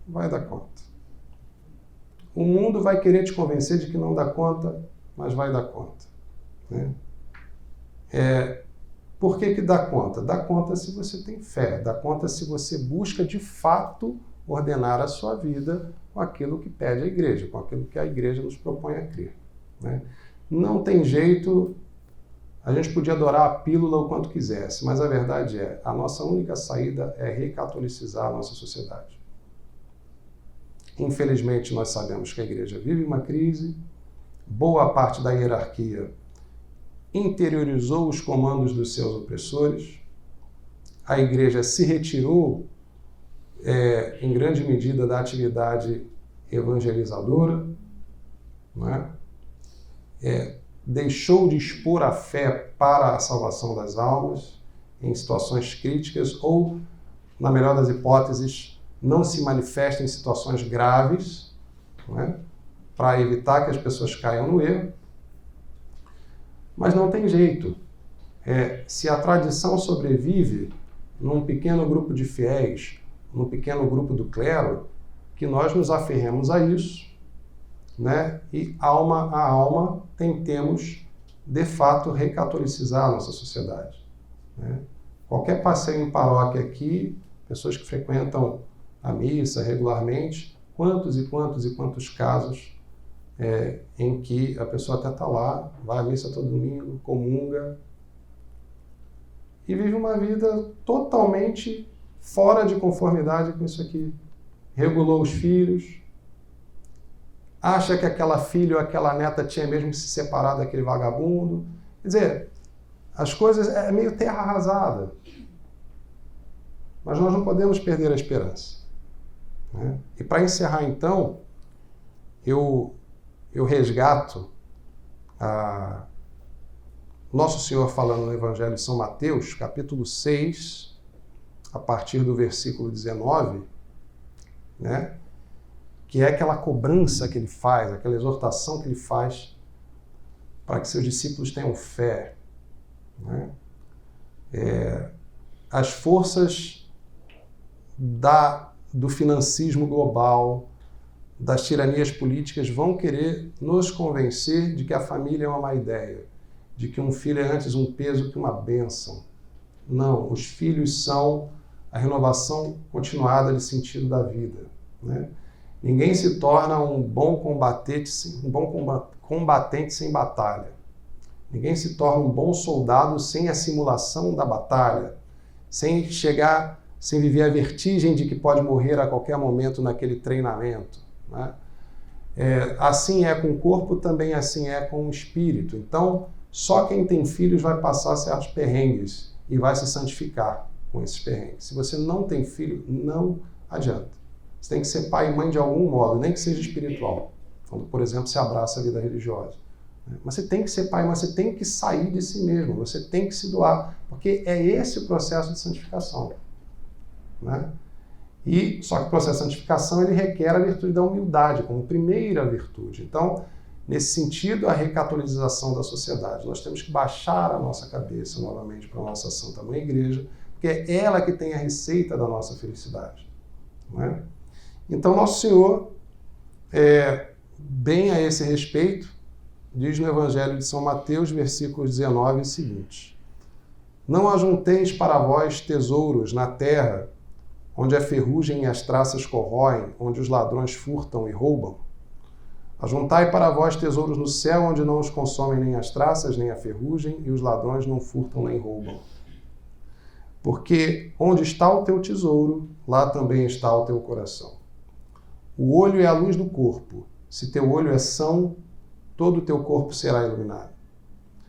Vai dar conta. O mundo vai querer te convencer de que não dá conta, mas vai dar conta, né? Por que dá conta? Dá conta se você tem fé, dá conta se você busca de fato ordenar a sua vida com aquilo que pede a igreja, com aquilo que a igreja nos propõe a crer, né? Não tem jeito, a gente podia adorar a pílula o quanto quisesse, mas a verdade é, a nossa única saída é recatolicizar a nossa sociedade. Infelizmente, nós sabemos que a igreja vive uma crise, boa parte da hierarquia interiorizou os comandos dos seus opressores, a igreja se retirou em grande medida da atividade evangelizadora, não é? Deixou de expor a fé para a salvação das almas em situações críticas ou, na melhor das hipóteses, não se manifesta em situações graves, não é? Para evitar que as pessoas caiam no erro. Mas não tem jeito. Se a tradição sobrevive num pequeno grupo de fiéis, num pequeno grupo do clero, que nós nos aferremos a isso, né? E alma a alma tentemos, de fato, recatolicizar a nossa sociedade, né? Qualquer passeio em paróquia aqui, pessoas que frequentam a missa regularmente, quantos e quantos e quantos casos em que a pessoa até está lá, vai à missa todo domingo, comunga, e vive uma vida totalmente fora de conformidade com isso aqui. Regulou os filhos, acha que aquela filha ou aquela neta tinha mesmo que se separar daquele vagabundo. Quer dizer, as coisas é meio terra arrasada. Mas nós não podemos perder a esperança, né? E para encerrar, então, eu resgato Nosso Senhor falando no Evangelho de São Mateus, capítulo 6, a partir do versículo 19, né? Que é aquela cobrança que ele faz, aquela exortação que ele faz para que seus discípulos tenham fé, né? As forças do financismo global, das tiranias políticas vão querer nos convencer de que a família é uma má ideia, de que um filho é antes um peso que uma bênção. Não, os filhos são a renovação continuada de sentido da vida, né? Ninguém se torna um bom combatente sem batalha. Ninguém se torna um bom soldado sem a simulação da batalha, sem viver a vertigem de que pode morrer a qualquer momento naquele treinamento, né? Assim é com o corpo, também assim é com o espírito. Então, só quem tem filhos vai passar certos perrengues e vai se santificar com esses perrengues. Se você não tem filho, não adianta. Você tem que ser pai e mãe de algum modo, nem que seja espiritual. Quando, por exemplo, se abraça a vida religiosa. Mas você tem que ser pai, mas você tem que sair de si mesmo, você tem que se doar, porque é esse o processo de santificação, né? Só que o processo de santificação ele requer a virtude da humildade como primeira virtude. Então, nesse sentido, a recatolização da sociedade. Nós temos que baixar a nossa cabeça novamente para a nossa Santa Mãe Igreja, porque é ela que tem a receita da nossa felicidade, né? Então, Nosso Senhor, bem a esse respeito, diz no Evangelho de São Mateus, versículos 19 e seguintes: Não ajunteis para vós tesouros na terra, onde a ferrugem e as traças corroem, onde os ladrões furtam e roubam. Ajuntai para vós tesouros no céu, onde não os consomem nem as traças, nem a ferrugem, e os ladrões não furtam nem roubam. Porque onde está o teu tesouro, lá também está o teu coração. O olho é a luz do corpo. Se teu olho é são, todo o teu corpo será iluminado.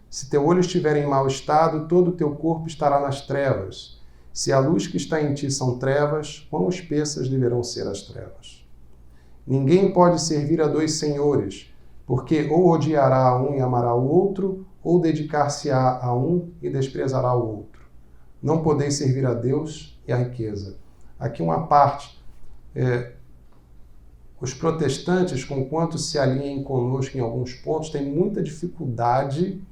Se teu olho estiver em mau estado, todo o teu corpo estará nas trevas. Se a luz que está em ti são trevas, quão espessas deverão ser as trevas? Ninguém pode servir a dois senhores, porque ou odiará a um e amará o outro, ou dedicar-se-á a um e desprezará o outro. Não podeis servir a Deus e a riqueza. Aqui uma parte. Os protestantes, conquanto se alinhem conosco em alguns pontos, têm muita dificuldade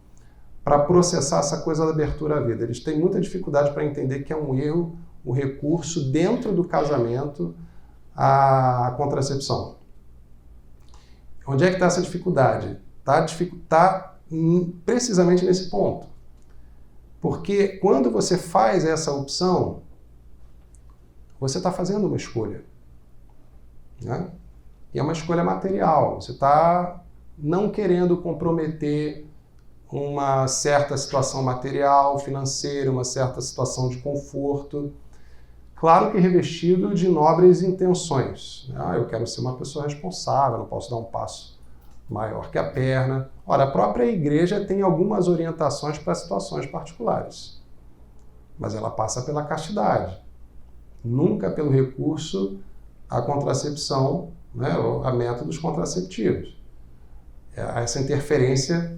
para processar essa coisa da abertura à vida. Eles têm muita dificuldade para entender que é um erro o recurso dentro do casamento à contracepção. Onde é que está essa dificuldade? Está precisamente nesse ponto. Porque quando você faz essa opção, você está fazendo uma escolha, né? E é uma escolha material. Você está não querendo comprometer uma certa situação material, financeira, uma certa situação de conforto. Claro que revestido de nobres intenções. Eu quero ser uma pessoa responsável, não posso dar um passo maior que a perna. Ora, a própria igreja tem algumas orientações para situações particulares. Mas ela passa pela castidade. Nunca pelo recurso à contracepção, né, a métodos contraceptivos. Essa interferência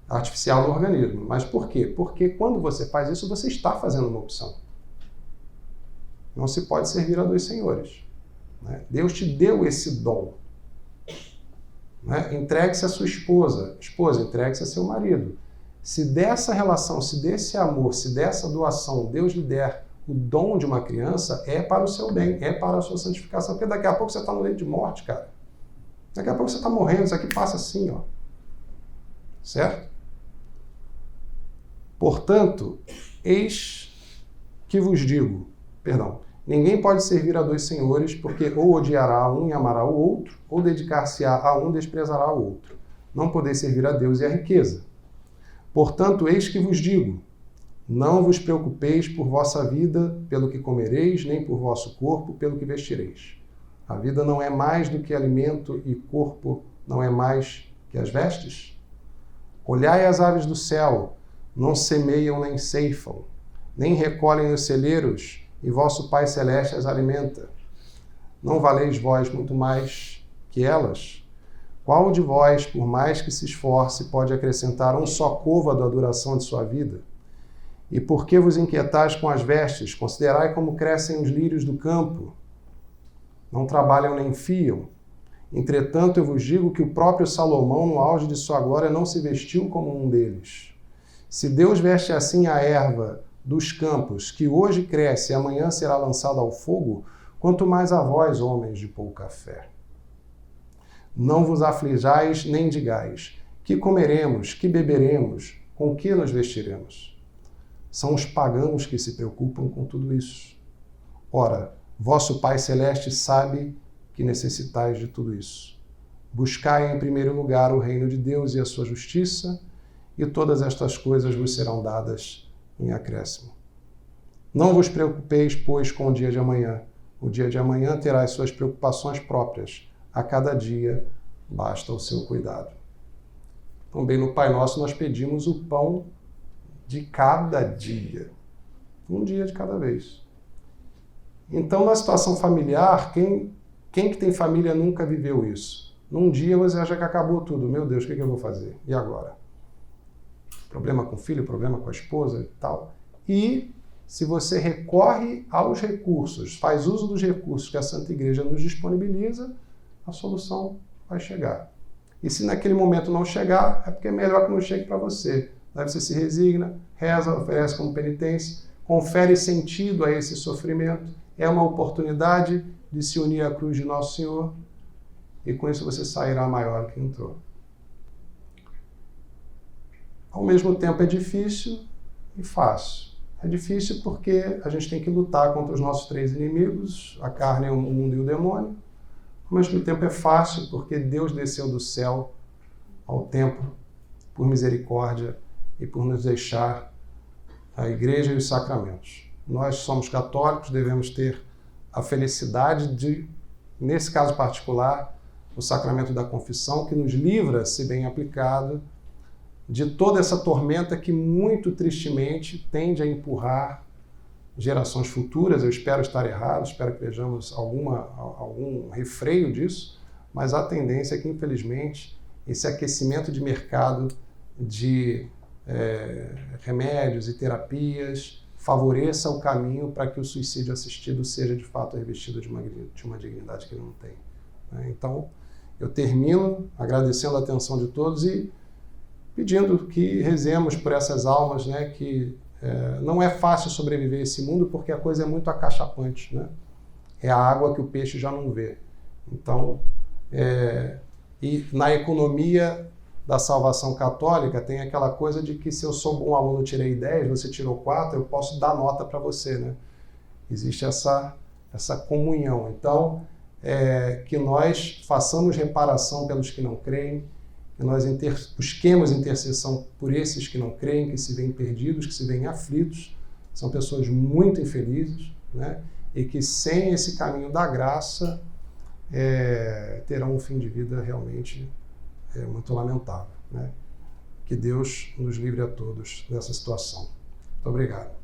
artificial no organismo. Mas por quê? Porque quando você faz isso, você está fazendo uma opção. Não se pode servir a dois senhores, né? Deus te deu esse dom, né? Entregue-se à sua esposa. Esposa, entregue-se a seu marido. Se dessa relação, se desse amor, se dessa doação Deus lhe der o dom de uma criança, é para o seu bem, é para a sua santificação. Porque daqui a pouco você está no leito de morte, cara. Daqui a pouco você está morrendo, isso aqui passa assim, ó. Certo? Portanto, eis que vos digo, ninguém pode servir a dois senhores, porque ou odiará um e amará o outro, ou dedicar-se-á a um e desprezará o outro. Não podeis servir a Deus e a riqueza. Portanto, eis que vos digo, não vos preocupeis por vossa vida, pelo que comereis, nem por vosso corpo, pelo que vestireis. A vida não é mais do que alimento e corpo não é mais que as vestes? Olhai as aves do céu, não semeiam nem ceifam, nem recolhem os celeiros, e vosso Pai Celeste as alimenta. Não valeis vós muito mais que elas? Qual de vós, por mais que se esforce, pode acrescentar um só côvado à duração de sua vida? E por que vos inquietais com as vestes? Considerai como crescem os lírios do campo. Não trabalham nem fiam. Entretanto, eu vos digo que o próprio Salomão, no auge de sua glória, não se vestiu como um deles. Se Deus veste assim a erva dos campos, que hoje cresce e amanhã será lançada ao fogo, quanto mais a vós, homens de pouca fé. Não vos aflijais nem digais, que comeremos, que beberemos, com que nos vestiremos? São os pagãos que se preocupam com tudo isso. Ora, vosso Pai Celeste sabe que necessitais de tudo isso. Buscai em primeiro lugar o reino de Deus e a sua justiça, e todas estas coisas vos serão dadas em acréscimo. Não vos preocupeis, pois, com o dia de amanhã. O dia de amanhã terá as suas preocupações próprias. A cada dia basta o seu cuidado. Também no Pai Nosso nós pedimos o pão de cada dia. Um dia de cada vez. Então, na situação familiar, quem que tem família nunca viveu isso? Num dia você acha que acabou tudo. Meu Deus, o que eu vou fazer? E agora? Problema com o filho, problema com a esposa e tal. E se você recorre aos recursos, faz uso dos recursos que a Santa Igreja nos disponibiliza, a solução vai chegar. E se naquele momento não chegar, é porque é melhor que não chegue para você. Daí você se resigna, reza, oferece como penitência, confere sentido a esse sofrimento. É uma oportunidade de se unir à cruz de Nosso Senhor e com isso você sairá maior do que entrou. Ao mesmo tempo é difícil e fácil. É difícil porque a gente tem que lutar contra os nossos três inimigos, a carne, o mundo e o demônio. Ao mesmo tempo é fácil porque Deus desceu do céu ao templo por misericórdia e por nos deixar a igreja e os sacramentos. Nós somos católicos, devemos ter a felicidade de, nesse caso particular, o sacramento da confissão, que nos livra, se bem aplicado, de toda essa tormenta que muito tristemente tende a empurrar gerações futuras. Eu espero estar errado, espero que vejamos algum refreio disso, mas a tendência é que, infelizmente, esse aquecimento de mercado de remédios e terapias favoreça o caminho para que o suicídio assistido seja de fato revestido de uma dignidade que ele não tem. Então, eu termino agradecendo a atenção de todos e pedindo que rezemos por essas almas, né, que não é fácil sobreviver a esse mundo porque a coisa é muito acachapante, né? É a água que o peixe já não vê. Então, e na economia da salvação católica tem aquela coisa de que se eu sou bom aluno, tirei 10, você tirou 4, eu posso dar nota para você, né? Existe essa comunhão. Então, que nós façamos reparação pelos que não creem, que nós busquemos intercessão por esses que não creem, que se veem perdidos, que se veem aflitos, são pessoas muito infelizes, né? E que sem esse caminho da graça terão um fim de vida realmente muito lamentável, né? Que Deus nos livre a todos dessa situação. Muito obrigado.